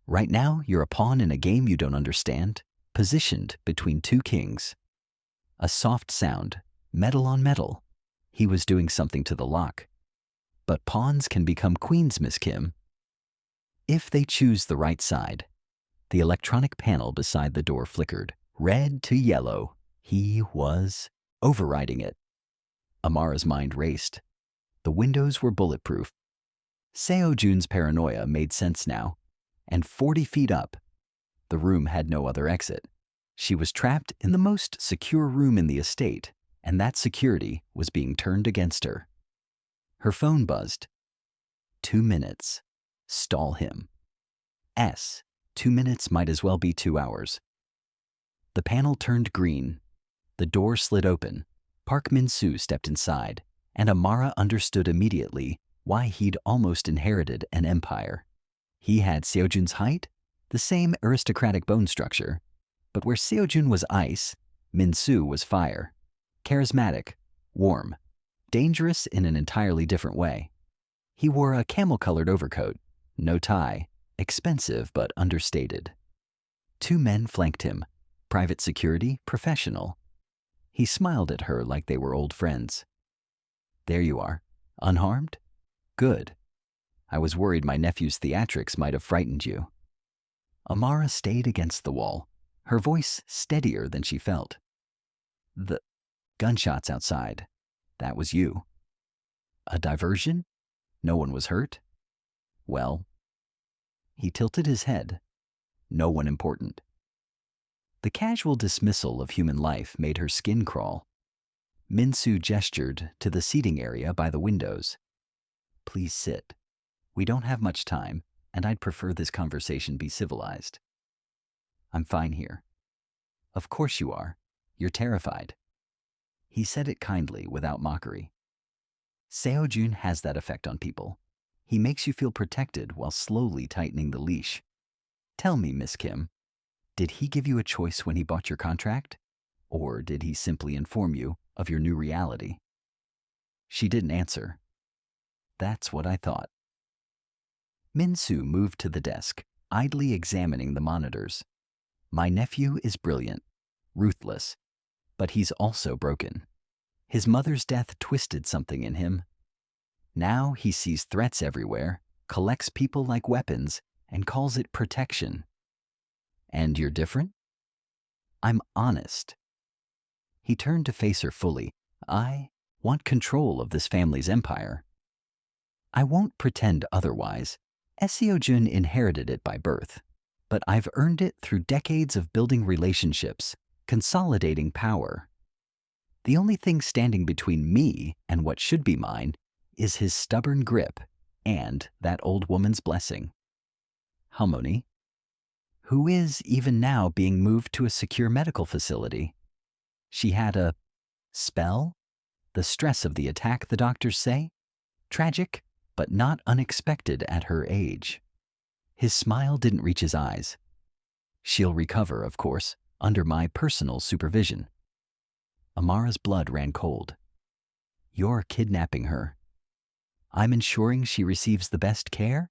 A: Right now, you're a pawn in a game you don't understand, positioned between 2 kings." A soft sound, metal on metal. He was doing something to the lock. But pawns can become queens, Miss Kim, if they choose the right side. The electronic panel beside the door flickered, red to yellow. He was overriding it. Amara's mind raced. The windows were bulletproof. Seo-Jun's paranoia made sense now. And 40 feet up, the room had no other exit. She was trapped in the most secure room in the estate, and that security was being turned against her. Her phone buzzed. 2 minutes. Stall him. 2 minutes might as well be 2 hours. The panel turned green. The door slid open. Park Min-soo stepped inside, and Amara understood immediately why he'd almost inherited an empire. He had Seo-Jun's height, the same aristocratic bone structure, but where Seo-Jun was ice, Min-soo was fire. Charismatic, warm, dangerous in an entirely different way. He wore a camel-colored overcoat, no tie, expensive but understated. 2 men flanked him, private security, professional. He smiled at her like they were old friends. There you are, unharmed? Good. I was worried my nephew's theatrics might have frightened you. Amara stayed against the wall, her voice steadier than she felt. The gunshots outside, that was you. A diversion? No one was hurt? Well, he tilted his head. No one important. The casual dismissal of human life made her skin crawl. Min-soo gestured to the seating area by the windows. Please sit. We don't have much time, and I'd prefer this conversation be civilized. I'm fine here. Of course you are. You're terrified. He said it kindly, without mockery. Seo-Jun has that effect on people. He makes you feel protected while slowly tightening the leash. Tell me, Miss Kim, did he give you a choice when he bought your contract? Or did he simply inform you of your new reality? She didn't answer. That's what I thought. Min-soo moved to the desk, idly examining the monitors. My nephew is brilliant, ruthless, but he's also broken. His mother's death twisted something in him. Now he sees threats everywhere, collects people like weapons, and calls it protection. And you're different? I'm honest. He turned to face her fully. I want control of this family's empire. I won't pretend otherwise. Seo-Jun inherited it by birth, but I've earned it through decades of building relationships, consolidating power. The only thing standing between me and what should be mine is his stubborn grip and that old woman's blessing. Harmony, who is even now being moved to a secure medical facility. She had a spell, the stress of the attack, the doctors say. Tragic, but not unexpected at her age. His smile didn't reach his eyes. She'll recover, of course, under my personal supervision. Amara's blood ran cold. You're kidnapping her. I'm ensuring she receives the best care?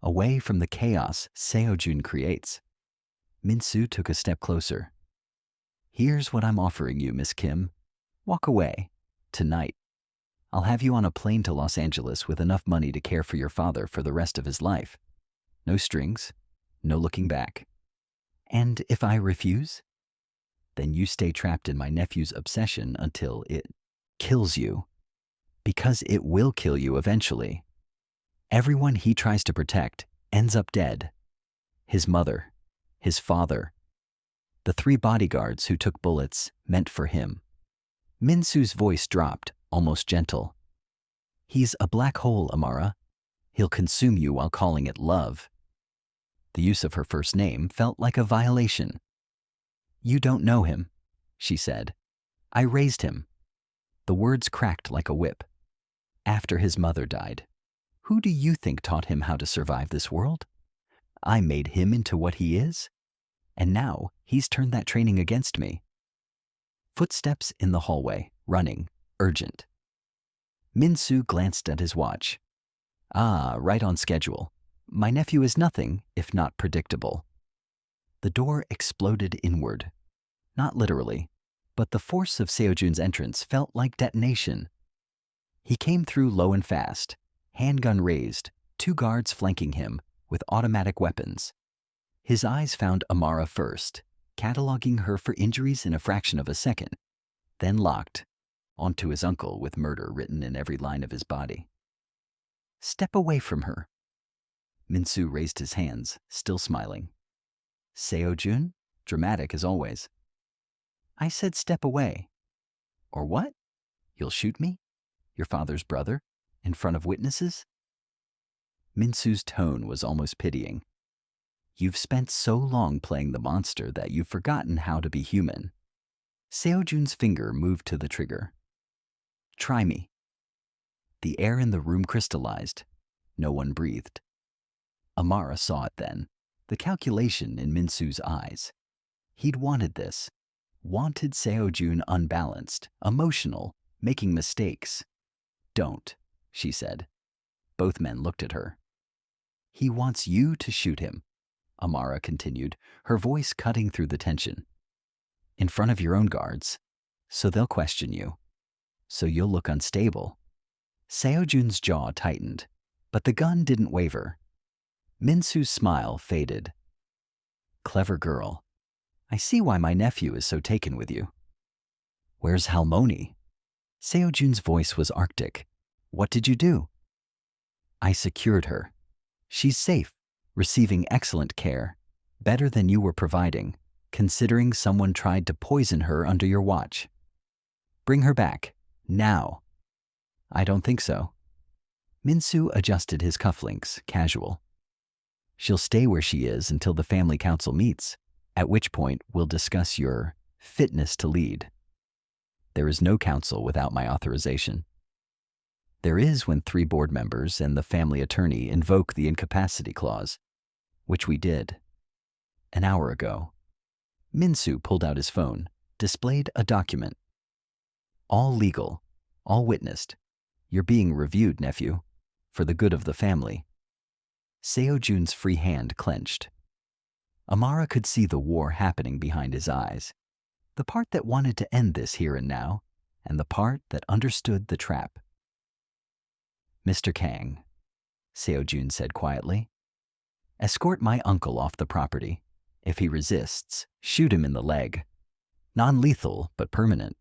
A: Away from the chaos Seo-Jun creates. Min-soo took a step closer. Here's what I'm offering you, Miss Kim. Walk away. Tonight. I'll have you on a plane to Los Angeles with enough money to care for your father for the rest of his life. No strings, no looking back. And if I refuse? Then you stay trapped in my nephew's obsession until it kills you. Because it will kill you eventually. Everyone he tries to protect ends up dead. His mother, his father, the 3 bodyguards who took bullets meant for him. Min-soo's voice dropped, almost gentle. He's a black hole, Amara. He'll consume you while calling it love. The use of her first name felt like a violation. You don't know him, she said. I raised him. The words cracked like a whip. After his mother died. Who do you think taught him how to survive this world? I made him into what he is. And now he's turned that training against me. Footsteps in the hallway, running, urgent. Min-soo glanced at his watch. Ah, right on schedule. My nephew is nothing if not predictable. The door exploded inward. Not literally, but the force of Seo-Jun's entrance felt like detonation. He came through low and fast, handgun raised, 2 guards flanking him with automatic weapons. His eyes found Amara first, cataloging her for injuries in a fraction of a second, then locked onto his uncle with murder written in every line of his body. "Step away from her." Min-soo raised his hands, still smiling. "Seo-Jun, dramatic as always." "I said step away." "Or what? You'll shoot me? Your father's brother? In front of witnesses?" Min-soo's tone was almost pitying. "You've spent so long playing the monster that you've forgotten how to be human." Seo-Jun's finger moved to the trigger. "Try me." The air in the room crystallized. No one breathed. Amara saw it then, the calculation in Min-soo's eyes. He'd wanted this. Wanted Seo-Jun unbalanced, emotional, making mistakes. "Don't," she said. Both men looked at her. "He wants you to shoot him," Amara continued, her voice cutting through the tension. "In front of your own guards, so they'll question you. So you'll look unstable." Seo-Jun's jaw tightened, but the gun didn't waver. Min-soo's smile faded. "Clever girl. I see why my nephew is so taken with you." "Where's Halmoni?" Seo-Jun's voice was arctic. "What did you do?" "I secured her. She's safe, receiving excellent care, better than you were providing, considering someone tried to poison her under your watch. Bring her back, now." "I don't think so." Min-soo adjusted his cufflinks, casual. "She'll stay where she is until the family council meets, at which point we'll discuss your fitness to lead. There is no council without my authorization. There is when 3 board members and the family attorney invoke the incapacity clause, which we did. An hour ago." Min-soo pulled out his phone, displayed a document. "All legal, all witnessed. You're being reviewed, nephew, for the good of the family." Seo-Jun's free hand clenched. Amara could see the war happening behind his eyes. The part that wanted to end this here and now, and the part that understood the trap. "Mr. Kang," Seo-Jun said quietly, "escort my uncle off the property. If he resists, shoot him in the leg. Non-lethal, but permanent."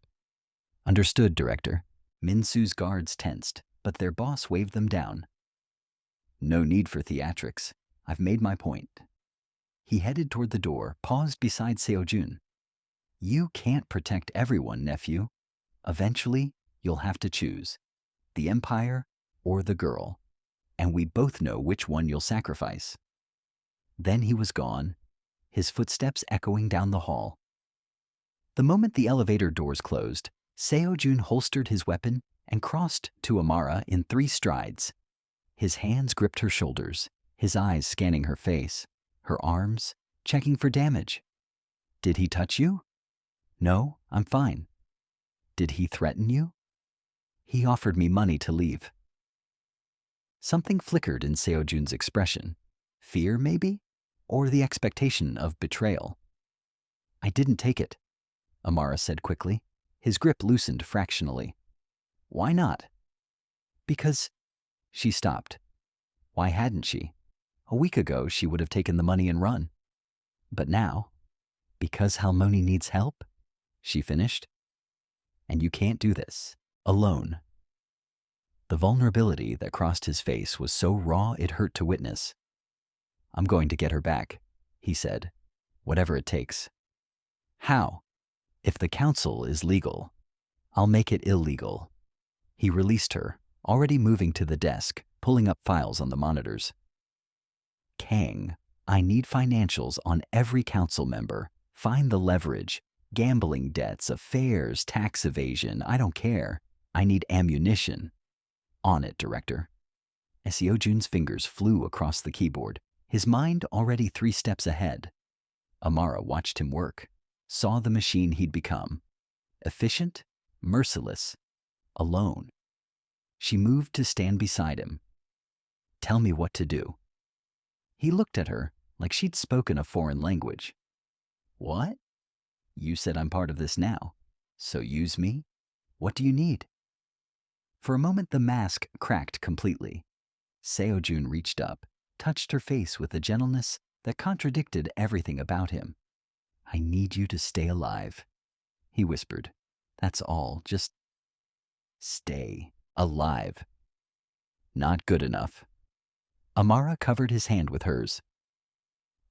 A: "Understood, Director." Min-soo's guards tensed, but their boss waved them down. "No need for theatrics. I've made my point." He headed toward the door, paused beside Seo-Jun. "You can't protect everyone, nephew. Eventually, you'll have to choose. The Empire or the girl. And we both know which one you'll sacrifice." Then he was gone, his footsteps echoing down the hall. The moment the elevator doors closed, Seo-Jun holstered his weapon and crossed to Amara in 3 strides. His hands gripped her shoulders, his eyes scanning her face, her arms, checking for damage. "Did he touch you?" "No, I'm fine." "Did he threaten you?" "He offered me money to leave." Something flickered in Seo-Jun's expression. Fear, maybe? Or the expectation of betrayal? "I didn't take it," Amara said quickly. His grip loosened fractionally. "Why not?" "Because—" She stopped. Why hadn't she? A week ago, she would have taken the money and run. But now, "Because Halmoni needs help," she finished. "And you can't do this alone." The vulnerability that crossed his face was so raw it hurt to witness. "I'm going to get her back," he said, "whatever it takes." "How?" "If the council is legal, I'll make it illegal." He released her, already moving to the desk, pulling up files on the monitors. "Kang, I need financials on every council member. Find the leverage, gambling debts, affairs, tax evasion, I don't care. I need ammunition." "On it, Director." As Seo-Jun's fingers flew across the keyboard, his mind already 3 steps ahead. Amara watched him work, saw the machine he'd become. Efficient, merciless, alone. She moved to stand beside him. "Tell me what to do." He looked at her like she'd spoken a foreign language. "What? You said I'm part of this now, so use me? What do you need?" For a moment the mask cracked completely. Seo-Jun reached up, touched her face with a gentleness that contradicted everything about him. I need you to stay alive, he whispered. That's all, just stay alive. Not good enough. Amara covered his hand with hers.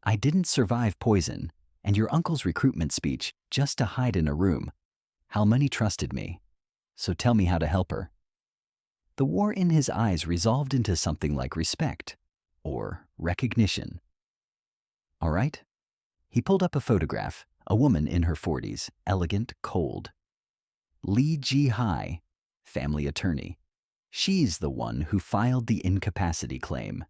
A: I didn't survive poison, and your uncle's recruitment speech just to hide in a room. Halmoni trusted me, so tell me how to help her. The war in his eyes resolved into something like respect, or recognition. All right? He pulled up a photograph, a woman in her 40s, elegant, cold. Lee Ji-hai, family attorney. She's the one who filed the incapacity claim.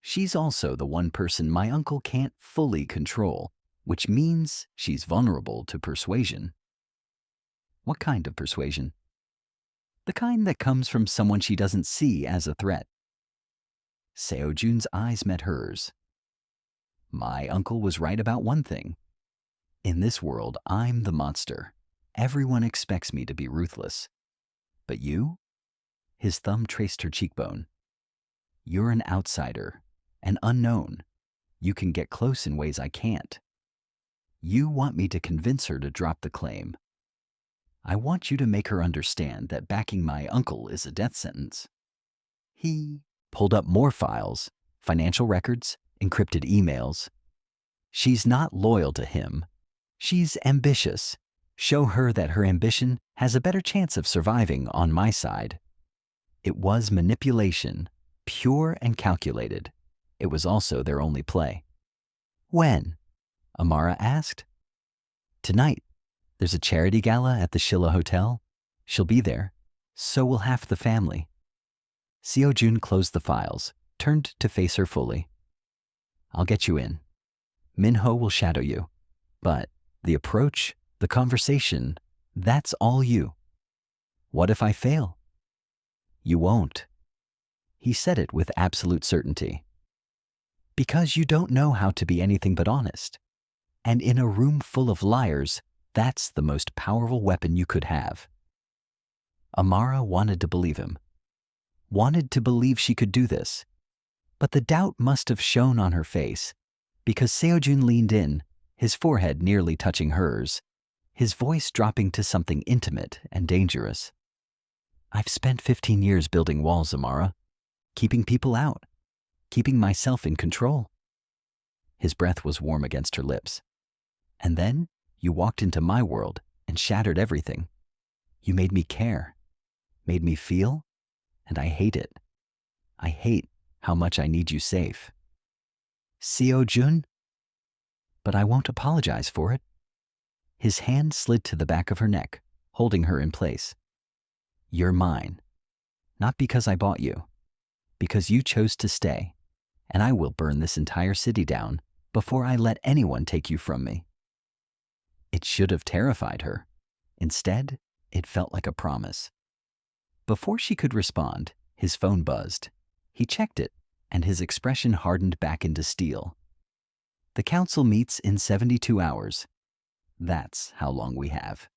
A: She's also the one person my uncle can't fully control, which means she's vulnerable to persuasion. What kind of persuasion? The kind that comes from someone she doesn't see as a threat. Seo-Jun's eyes met hers. My uncle was right about one thing. In this world, I'm the monster. Everyone expects me to be ruthless. But you? His thumb traced her cheekbone. You're an outsider, an unknown. You can get close in ways I can't. You want me to convince her to drop the claim. I want you to make her understand that backing my uncle is a death sentence. He pulled up more files, financial records, encrypted emails. She's not loyal to him. She's ambitious. Show her that her ambition has a better chance of surviving on my side. It was manipulation, pure and calculated. It was also their only play. When? Amara asked. Tonight. There's a charity gala at the Shilla Hotel. She'll be there. So will half the family. Seo-Jun closed the files, turned to face her fully. I'll get you in. Minho will shadow you. But the approach, the conversation, that's all you. What if I fail? You won't. He said it with absolute certainty. Because you don't know how to be anything but honest. And in a room full of liars, that's the most powerful weapon you could have. Amara wanted to believe him. Wanted to believe she could do this. But the doubt must have shown on her face, because Seo-Jun leaned in, his forehead nearly touching hers, his voice dropping to something intimate and dangerous. I've spent 15 years building walls, Amara, keeping people out, keeping myself in control. His breath was warm against her lips. And then you walked into my world and shattered everything. You made me care, made me feel, and I hate it. I hate how much I need you safe. Seo-Jun? But I won't apologize for it. His hand slid to the back of her neck, holding her in place. You're mine. Not because I bought you, because you chose to stay, and I will burn this entire city down before I let anyone take you from me. It should have terrified her. Instead, it felt like a promise. Before she could respond, his phone buzzed. He checked it, and his expression hardened back into steel. The council meets in 72 hours. That's how long we have.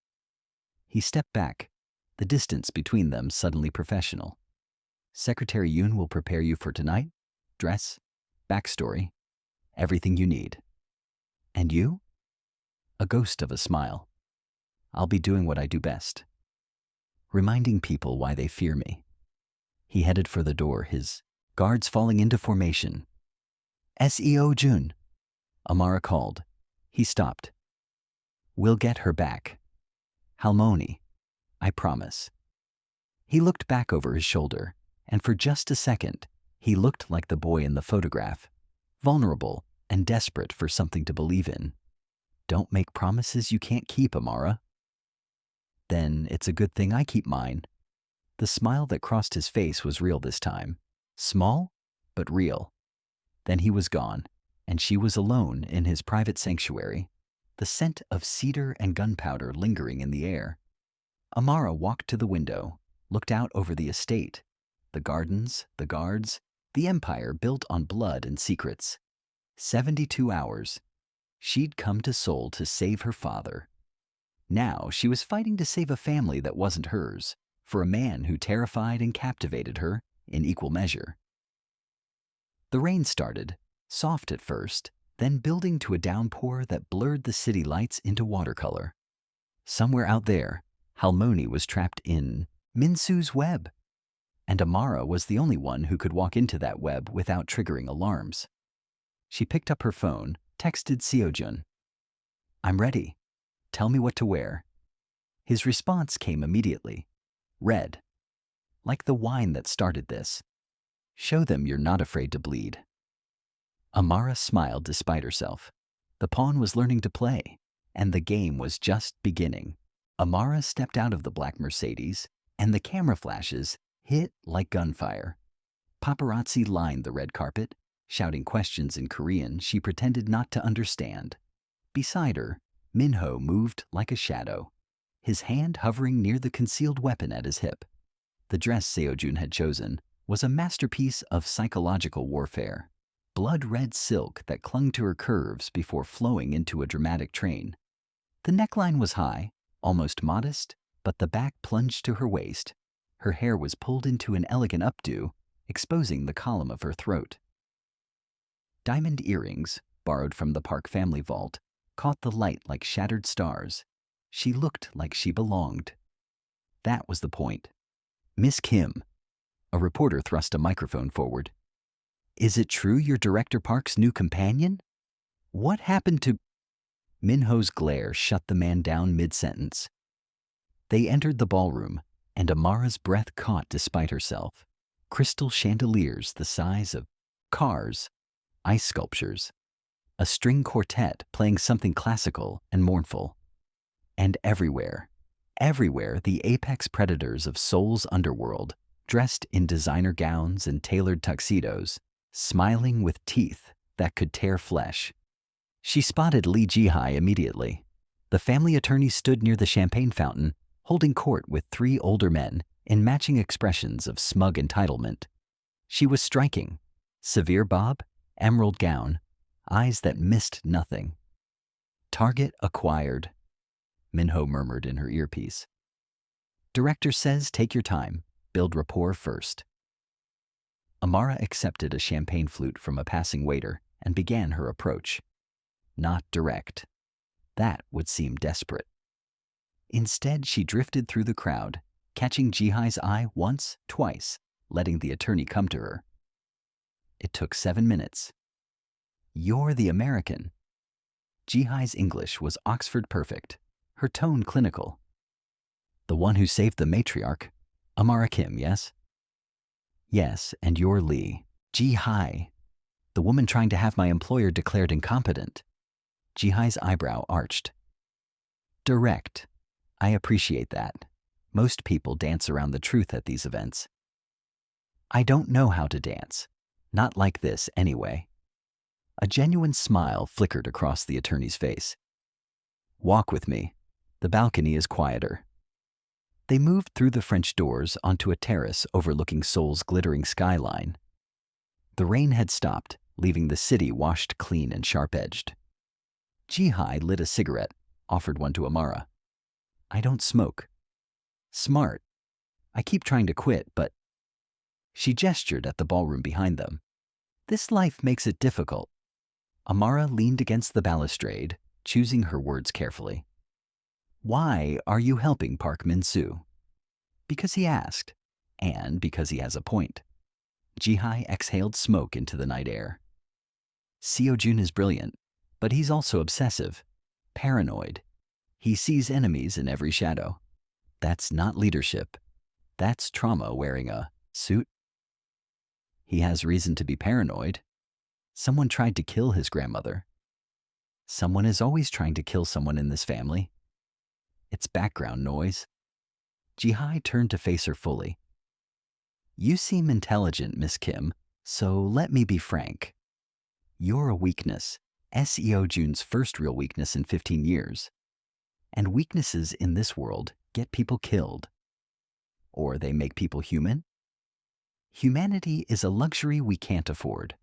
A: He stepped back, the distance between them suddenly professional. Secretary Yoon will prepare you for tonight, dress, backstory, everything you need. And you? A ghost of a smile. I'll be doing what I do best. Reminding people why they fear me. He headed for the door, his guards falling into formation. Seo-Jun, Amara called. He stopped. We'll get her back. Halmoni, I promise. He looked back over his shoulder, and for just a second, he looked like the boy in the photograph, vulnerable and desperate for something to believe in. Don't make promises you can't keep, Amara. Then it's a good thing I keep mine. The smile that crossed his face was real this time. Small, but real. Then he was gone, and she was alone in his private sanctuary, the scent of cedar and gunpowder lingering in the air. Amara walked to the window, looked out over the estate, the gardens, the guards, the empire built on blood and secrets. 72 hours. She'd come to Seoul to save her father. Now she was fighting to save a family that wasn't hers, for a man who terrified and captivated her in equal measure. The rain started, soft at first, then building to a downpour that blurred the city lights into watercolor. Somewhere out there, Halmoni was trapped in Minsu's web, and Amara was the only one who could walk into that web without triggering alarms. She picked up her phone, texted Seo-Jun. "I'm ready. Tell me what to wear." His response came immediately. Red. Like the wine that started this. Show them you're not afraid to bleed. Amara smiled despite herself. The pawn was learning to play, and the game was just beginning. Amara stepped out of the black Mercedes, and the camera flashes hit like gunfire. Paparazzi lined the red carpet, shouting questions in Korean she pretended not to understand. Beside her, Minho moved like a shadow, his hand hovering near the concealed weapon at his hip. The dress Seo-Jun had chosen was a masterpiece of psychological warfare. Blood-red silk that clung to her curves before flowing into a dramatic train. The neckline was high, almost modest, but the back plunged to her waist. Her hair was pulled into an elegant updo, exposing the column of her throat. Diamond earrings, borrowed from the Park family vault, caught the light like shattered stars. She looked like she belonged. That was the point. "Miss Kim." A reporter thrust a microphone forward. "Is it true you're Director Park's new companion? What happened to—" Minho's glare shut the man down mid-sentence. They entered the ballroom, and Amara's breath caught despite herself. Crystal chandeliers the size of cars, ice sculptures, a string quartet playing something classical and mournful. And everywhere, the apex predators of Seoul's underworld, dressed in designer gowns and tailored tuxedos, smiling with teeth that could tear flesh. She spotted Lee Ji-hai immediately. The family attorney stood near the champagne fountain, holding court with 3 older men in matching expressions of smug entitlement. She was striking. Severe bob, emerald gown, eyes that missed nothing. "Target acquired," Minho murmured in her earpiece. "Director says take your time, build rapport first." Amara accepted a champagne flute from a passing waiter and began her approach. Not direct. That would seem desperate. Instead, she drifted through the crowd, catching Ji-hai's eye once, twice, letting the attorney come to her. It took 7 minutes. "You're the American." Ji-hai's English was Oxford perfect, her tone clinical. "The one who saved the matriarch, Amara Kim, yes?" "Yes, and you're Lee." "Ji-hai, the woman trying to have my employer declared incompetent." Ji-hai's eyebrow arched. "Direct. I appreciate that. Most people dance around the truth at these events." "I don't know how to dance. Not like this, anyway." A genuine smile flickered across the attorney's face. "Walk with me. The balcony is quieter." They moved through the French doors onto a terrace overlooking Seoul's glittering skyline. The rain had stopped, leaving the city washed clean and sharp-edged. Ji-hai lit a cigarette, offered one to Amara. "I don't smoke." "Smart. I keep trying to quit, but—" She gestured at the ballroom behind them. "This life makes it difficult." Amara leaned against the balustrade, choosing her words carefully. "Why are you helping Park Min-soo?" "Because he asked, and because he has a point." Ji-hai exhaled smoke into the night air. "Seo-Jun is brilliant, but he's also obsessive, paranoid. He sees enemies in every shadow. That's not leadership. That's trauma wearing a suit." "He has reason to be paranoid. Someone tried to kill his grandmother." "Someone is always trying to kill someone in this family. It's background noise." Ji-hai turned to face her fully. "You seem intelligent, Miss Kim, so let me be frank. You're a weakness, Seo-Jun's first real weakness in 15 years. And weaknesses in this world get people killed. Or they make people human. Humanity is a luxury we can't afford."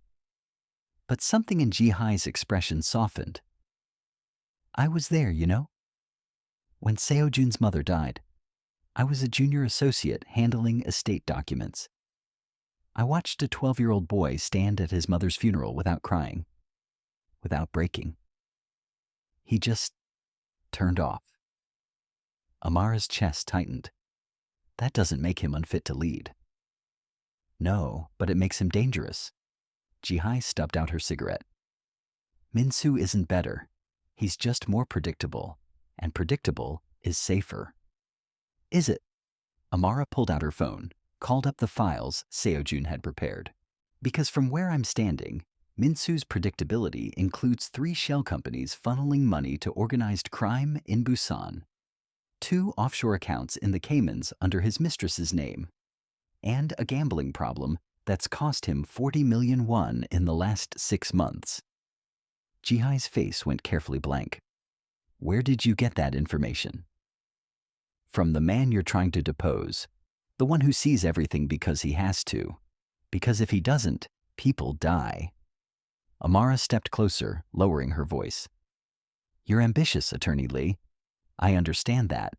A: But something in Ji-hai's expression softened. "I was there, you know. When Seo-Jun's mother died, I was a junior associate handling estate documents. I watched a 12-year-old boy stand at his mother's funeral without crying, without breaking. He just turned off. Amara's chest tightened. That doesn't make him unfit to lead. No, but it makes him dangerous. Ji-hai stubbed out her cigarette. Min-soo isn't better. He's just more predictable, and predictable is safer. Is it? Amara pulled out her phone, called up the files Seo-Jun had prepared. Because from where I'm standing, Min-soo's predictability includes 3 shell companies funneling money to organized crime in Busan, 2 offshore accounts in the Caymans under his mistress's name, and a gambling problem that's cost him 40 million won in the last 6 months. Ji-hai's face went carefully blank. Where did you get that information? From the man you're trying to depose, the one who sees everything because he has to. Because if he doesn't, people die. Amara stepped closer, lowering her voice. You're ambitious, Attorney Lee. I understand that,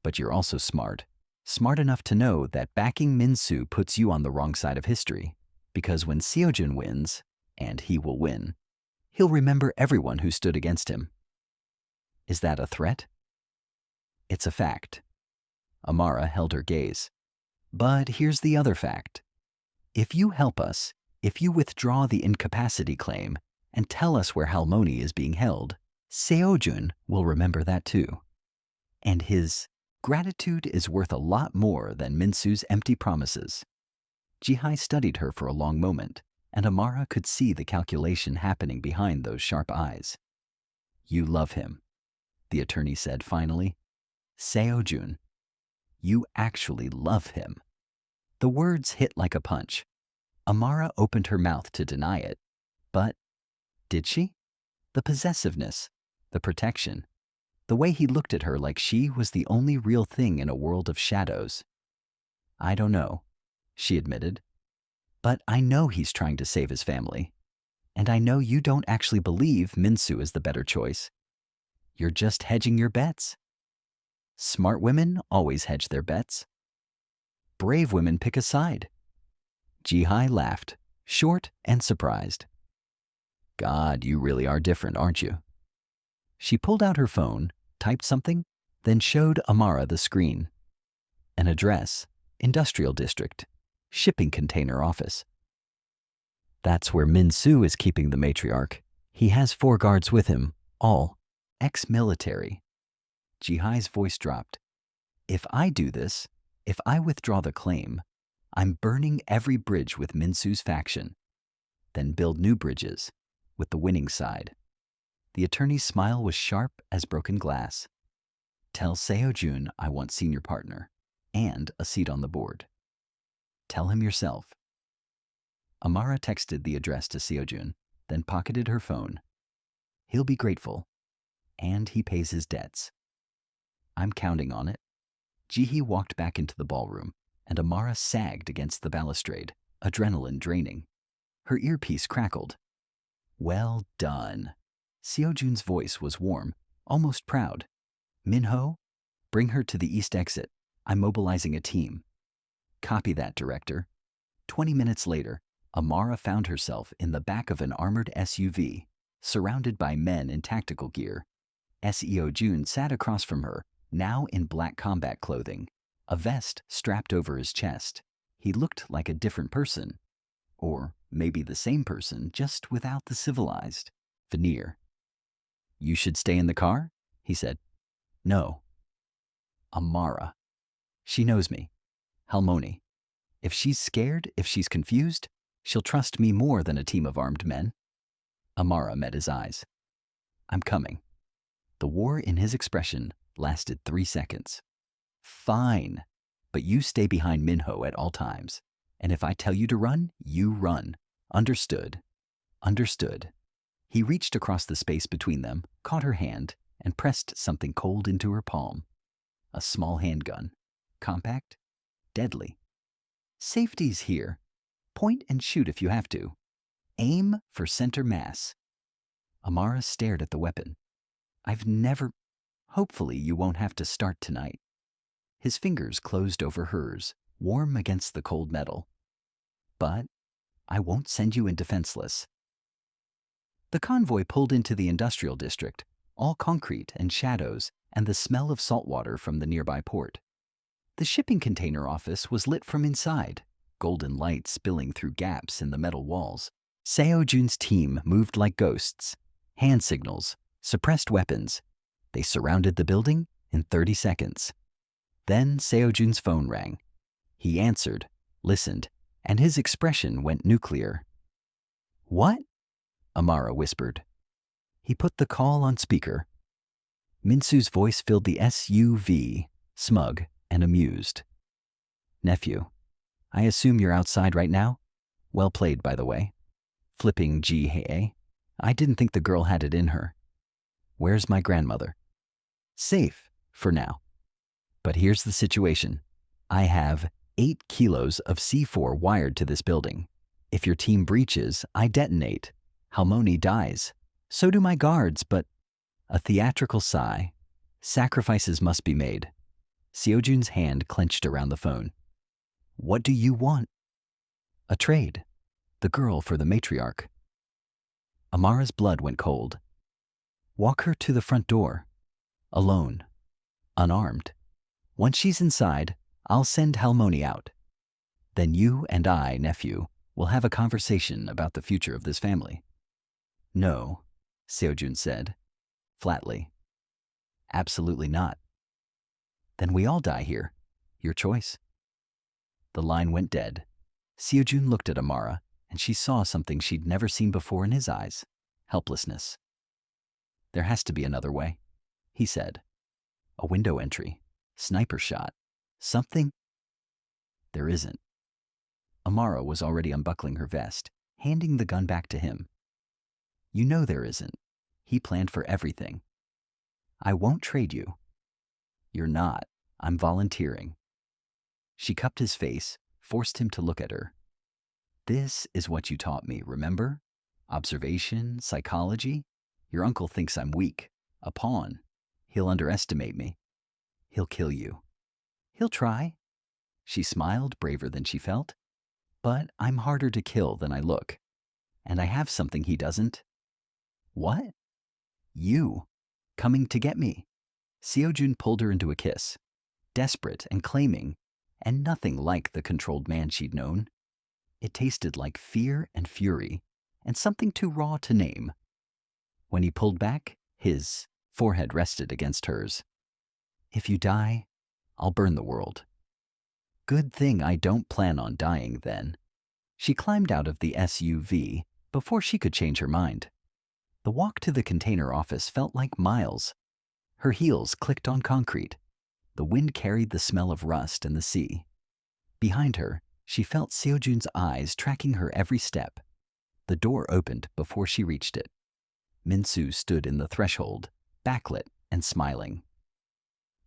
A: but you're also smart. Smart enough to know that backing Min-soo puts you on the wrong side of history, because when Seo-Jun wins, and he will win, he'll remember everyone who stood against him. Is that a threat? It's a fact. Amara held her gaze. But here's the other fact. If you help us, if you withdraw the incapacity claim and tell us where Halmoni is being held, Seo-Jun will remember that too. And his gratitude is worth a lot more than Min-soo's empty promises. Ji-hai studied her for a long moment, and Amara could see the calculation happening behind those sharp eyes. You love him, the attorney said finally. Seo-Jun, you actually love him. The words hit like a punch. Amara opened her mouth to deny it, but did she? The possessiveness, the protection, the way he looked at her like she was the only real thing in a world of shadows. I don't know, she admitted, but I know he's trying to save his family, and I know you don't actually believe Min-soo is the better choice. You're just hedging your bets. Smart women always hedge their bets. Brave women pick a side. Ji-hai laughed, short and surprised. God, you really are different, aren't you? She pulled out her phone, typed something, then showed Amara the screen. An address, Industrial District, Shipping Container Office. That's where Min-soo is keeping the matriarch. He has 4 guards with him, all ex-military. Ji-hai's voice dropped. If I do this, if I withdraw the claim, I'm burning every bridge with Min-soo's faction, then build new bridges with the winning side. The attorney's smile was sharp as broken glass. Tell Seo-Jun I want senior partner and a seat on the board. Tell him yourself. Amara texted the address to Seo-Jun, then pocketed her phone. He'll be grateful, and he pays his debts. I'm counting on it. Ji-hee walked back into the ballroom, and Amara sagged against the balustrade, adrenaline draining. Her earpiece crackled. Well done. Seo-Jun's voice was warm, almost proud. Min-ho, bring her to the east exit. I'm mobilizing a team. Copy that, Director. 20 minutes later, Amara found herself in the back of an armored SUV, surrounded by men in tactical gear. Seo-Jun sat across from her, now in black combat clothing, a vest strapped over his chest. He looked like a different person. Or maybe the same person, just without the civilized veneer. You should stay in the car, he said. No. Amara. She knows me. Halmoni. If she's scared, if she's confused, she'll trust me more than a team of armed men. Amara met his eyes. I'm coming. The war in his expression lasted 3 seconds. Fine, but you stay behind Min-ho at all times. And if I tell you to run, you run. Understood. Understood. He reached across the space between them, caught her hand, and pressed something cold into her palm. A small handgun. Compact. Deadly. Safety's here. Point and shoot if you have to. Aim for center mass. Amara stared at the weapon. I've never... Hopefully you won't have to start tonight. His fingers closed over hers, warm against the cold metal. but I won't send you in defenseless. The convoy pulled into the industrial district, all concrete and shadows and the smell of salt water from the nearby port. The shipping container office was lit from inside, golden light spilling through gaps in the metal walls. Seo-Jun's team moved like ghosts, hand signals, suppressed weapons. They surrounded the building in 30 seconds. Then Seo-Jun's phone rang. He answered, listened, and his expression went nuclear. "What?" Amara whispered. He put the call on speaker. Minsu's voice filled the SUV, smug and amused. "Nephew, I assume you're outside right now? Well played, by the way. Flipping GA. I didn't think the girl had it in her. Where's my grandmother?" "Safe, for now. But here's the situation. I have 8 kilos of C4 wired to this building. If your team breaches, I detonate. Halmoni dies. So do my guards, but..." A theatrical sigh. Sacrifices must be made. Seo-Jun's hand clenched around the phone. "What do you want?" "A trade. The girl for the matriarch." Amara's blood went cold. "Walk her to the front door. Alone. Unarmed. Once she's inside, I'll send Halmoni out. Then you and I, nephew, will have a conversation about the future of this family." "No," Seo-Jun said, flatly. "Absolutely not." "Then we all die here. Your choice." The line went dead. Seo-Jun looked at Amara, and she saw something she'd never seen before in his eyes: helplessness. "There has to be another way," he said. "A window entry, sniper shot, something." "There isn't." Amara was already unbuckling her vest, handing the gun back to him. "You know there isn't. He planned for everything. I won't trade you." "You're not. I'm volunteering." She cupped his face, forced him to look at her. "This is what you taught me, remember? Observation, psychology. Your uncle thinks I'm weak, a pawn. He'll underestimate me. He'll kill you." "He'll try." She smiled, braver than she felt. "But I'm harder to kill than I look. And I have something he doesn't." "What?" "You. Coming to get me." Seo-Jun pulled her into a kiss, desperate and claiming, and nothing like the controlled man she'd known. It tasted like fear and fury, and something too raw to name. When he pulled back, his forehead rested against hers. "If you die, I'll burn the world." "Good thing I don't plan on dying then." She climbed out of the SUV before she could change her mind. The walk to the container office felt like miles. Her heels clicked on concrete. The wind carried the smell of rust and the sea. Behind her, she felt Seo-Jun's eyes tracking her every step. The door opened before she reached it. Minsu stood in the threshold, backlit and smiling.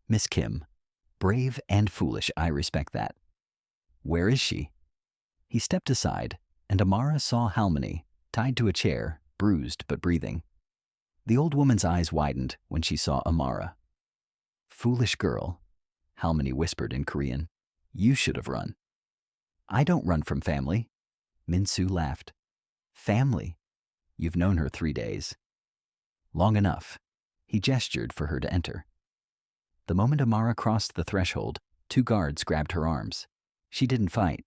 A: "Miss Kim, brave and foolish, I respect that. Where is she?" He stepped aside, and Amara saw Halmoni, tied to a chair, bruised but breathing. The old woman's eyes widened when she saw Amara. "Foolish girl," Halmoni whispered in Korean. "You should have run." "I don't run from family." Minsu laughed. "Family? You've known her 3 days." "Long enough." He gestured for her to enter. The moment Amara crossed the threshold, 2 guards grabbed her arms. She didn't fight.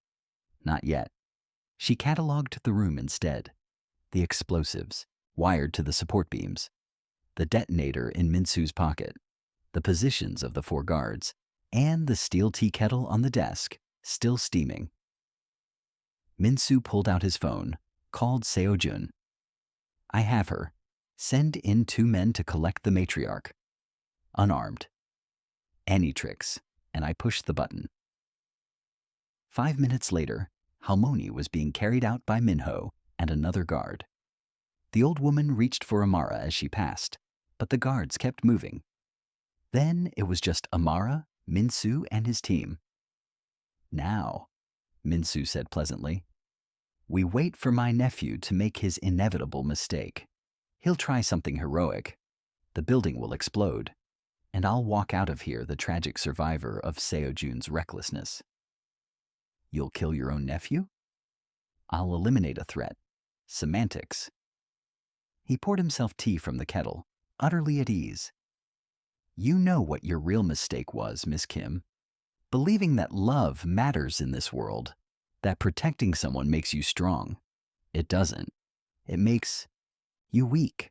A: Not yet. She cataloged the room instead. The explosives, wired to the support beams. The detonator in Minsu's pocket. The positions of the 4 guards. And the steel tea kettle on the desk, still steaming. Minsu pulled out his phone, called Seo-Jun. "I have her. Send in 2 men to collect the matriarch. Unarmed. Any tricks," and I pushed the button. 5 minutes later, Halmoni was being carried out by Minho and another guard. The old woman reached for Amara as she passed, but the guards kept moving. Then it was just Amara, Minsu, and his team. "Now," Minsu said pleasantly, "we wait for my nephew to make his inevitable mistake. He'll try something heroic. The building will explode, and I'll walk out of here the tragic survivor of Seo-Jun's recklessness." "You'll kill your own nephew?" I'll eliminate a threat. Semantics. He poured himself tea from the kettle, utterly at ease. You know what your real mistake was, Miss Kim. Believing that love matters in this world, that protecting someone makes you strong. It doesn't. It makes you weak.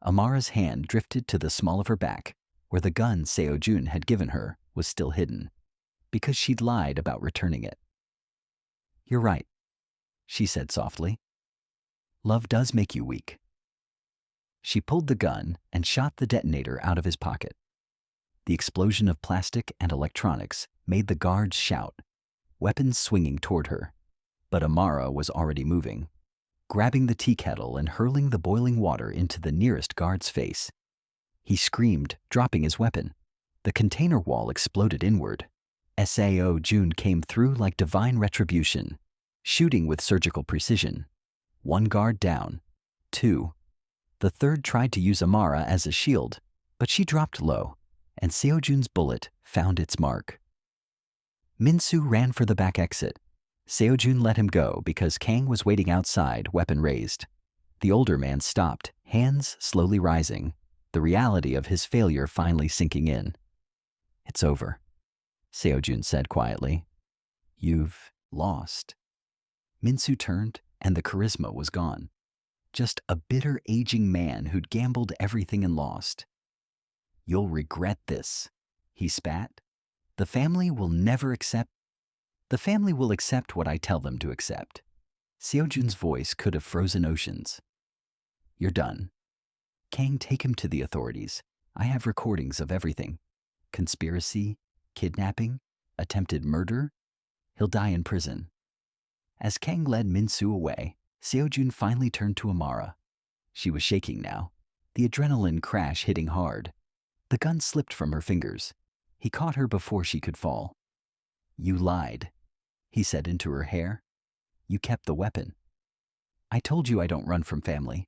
A: Amara's hand drifted to the small of her back, where the gun Seo-Jun had given her was still hidden, because she'd lied about returning it. You're right, she said softly. Love does make you weak. She pulled the gun and shot the detonator out of his pocket. The explosion of plastic and electronics made the guards shout, weapons swinging toward her. But Amara was already moving, grabbing the tea kettle and hurling the boiling water into the nearest guard's face. He screamed, dropping his weapon. The container wall exploded inward. Seo-Jun came through like divine retribution, shooting with surgical precision. One guard down. 2. The third tried to use Amara as a shield, but she dropped low, and Seo-Jun's bullet found its mark. Min-soo ran for the back exit. Seo-Jun let him go because Kang was waiting outside, weapon raised. The older man stopped, hands slowly rising, the reality of his failure finally sinking in. It's over, Seo-Jun said quietly. You've lost. Min-soo turned, and the charisma was gone. Just a bitter, aging man who'd gambled everything and lost. You'll regret this, he spat. The family will accept what I tell them to accept. Seo-Jun's voice could have frozen oceans. You're done. Kang, take him to the authorities. I have recordings of everything. Conspiracy, kidnapping, attempted murder. He'll die in prison. As Kang led Min-soo away, Seo-Jun finally turned to Amara. She was shaking now, the adrenaline crash hitting hard. The gun slipped from her fingers. He caught her before she could fall. You lied, he said into her hair. You kept the weapon. I told you I don't run from family.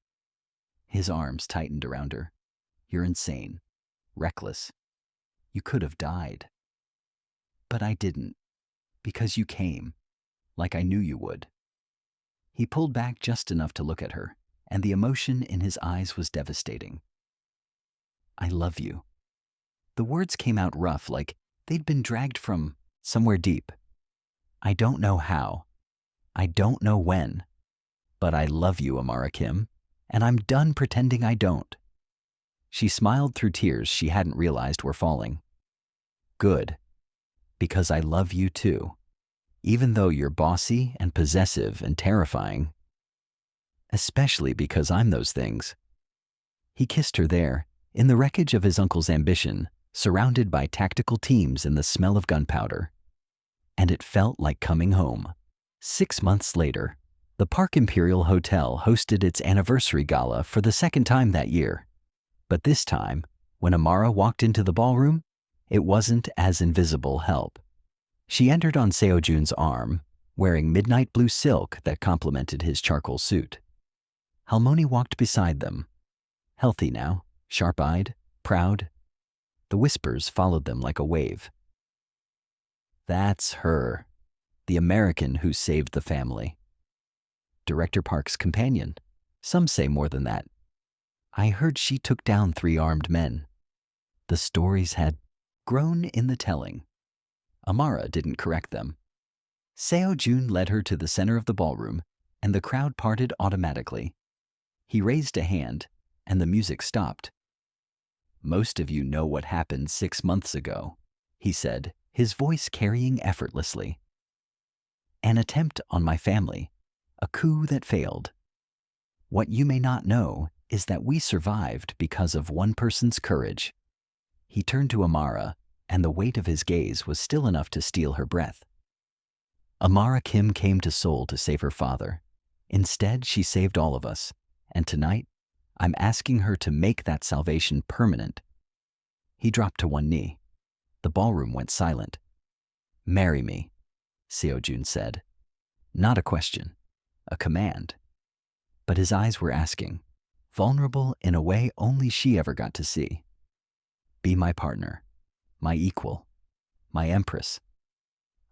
A: His arms tightened around her. You're insane, reckless. You could have died. But I didn't, because you came, like I knew you would. He pulled back just enough to look at her, and the emotion in his eyes was devastating. I love you. The words came out rough, like they'd been dragged from somewhere deep. I don't know how. I don't know when. But I love you, Amara Kim, and I'm done pretending I don't. She smiled through tears she hadn't realized were falling. Good, because I love you too. Even though you're bossy and possessive and terrifying. Especially because I'm those things. He kissed her there, in the wreckage of his uncle's ambition, surrounded by tactical teams and the smell of gunpowder. And it felt like coming home. 6 months later, the Park Imperial Hotel hosted its anniversary gala for the second time that year. But this time, when Amara walked into the ballroom, it wasn't as invisible help. She entered on Seo-Jun's arm, wearing midnight blue silk that complemented his charcoal suit. Halmoni walked beside them, healthy now, sharp-eyed, proud. The whispers followed them like a wave. That's her, the American who saved the family. Director Park's companion. Some say more than that. I heard she took down 3 armed men. The stories had grown in the telling. Amara didn't correct them. Seo-Jun led her to the center of the ballroom, and the crowd parted automatically. He raised a hand, and the music stopped. Most of you know what happened 6 months ago, he said, his voice carrying effortlessly. An attempt on my family, a coup that failed. What you may not know is that we survived because of one person's courage. He turned to Amara, and the weight of his gaze was still enough to steal her breath. Amara Kim came to Seoul to save her father. Instead, she saved all of us, and tonight, I'm asking her to make that salvation permanent. He dropped to one knee. The ballroom went silent. Marry me, Seo-Jun said. Not a question, a command. But his eyes were asking, vulnerable in a way only she ever got to see. Be my partner. My equal, my empress.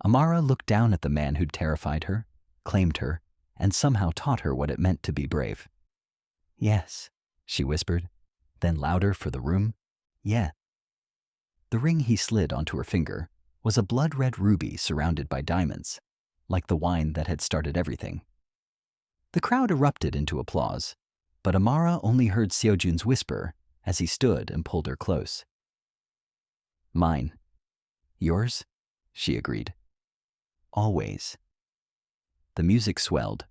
A: Amara looked down at the man who'd terrified her, claimed her, and somehow taught her what it meant to be brave. "Yes," she whispered, then louder for the room, "Yeah." The ring he slid onto her finger was a blood-red ruby surrounded by diamonds, like the wine that had started everything. The crowd erupted into applause, but Amara only heard Seo-Jun's whisper as he stood and pulled her close. "Mine." "Yours?" she agreed. "Always." The music swelled.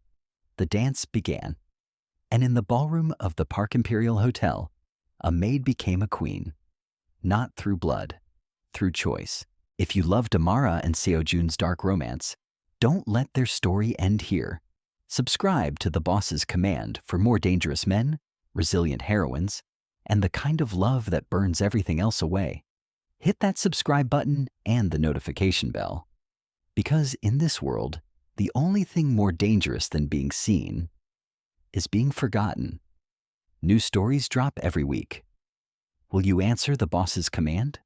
A: The dance began. And in the ballroom of the Park Imperial Hotel, a maid became a queen. Not through blood, through choice. If you loved Amara and Seo-Jun's dark romance, don't let their story end here. Subscribe to The Boss's Command for more dangerous men, resilient heroines, and the kind of love that burns everything else away. Hit that subscribe button and the notification bell. Because in this world, the only thing more dangerous than being seen is being forgotten. New stories drop every week. Will you answer the boss's command?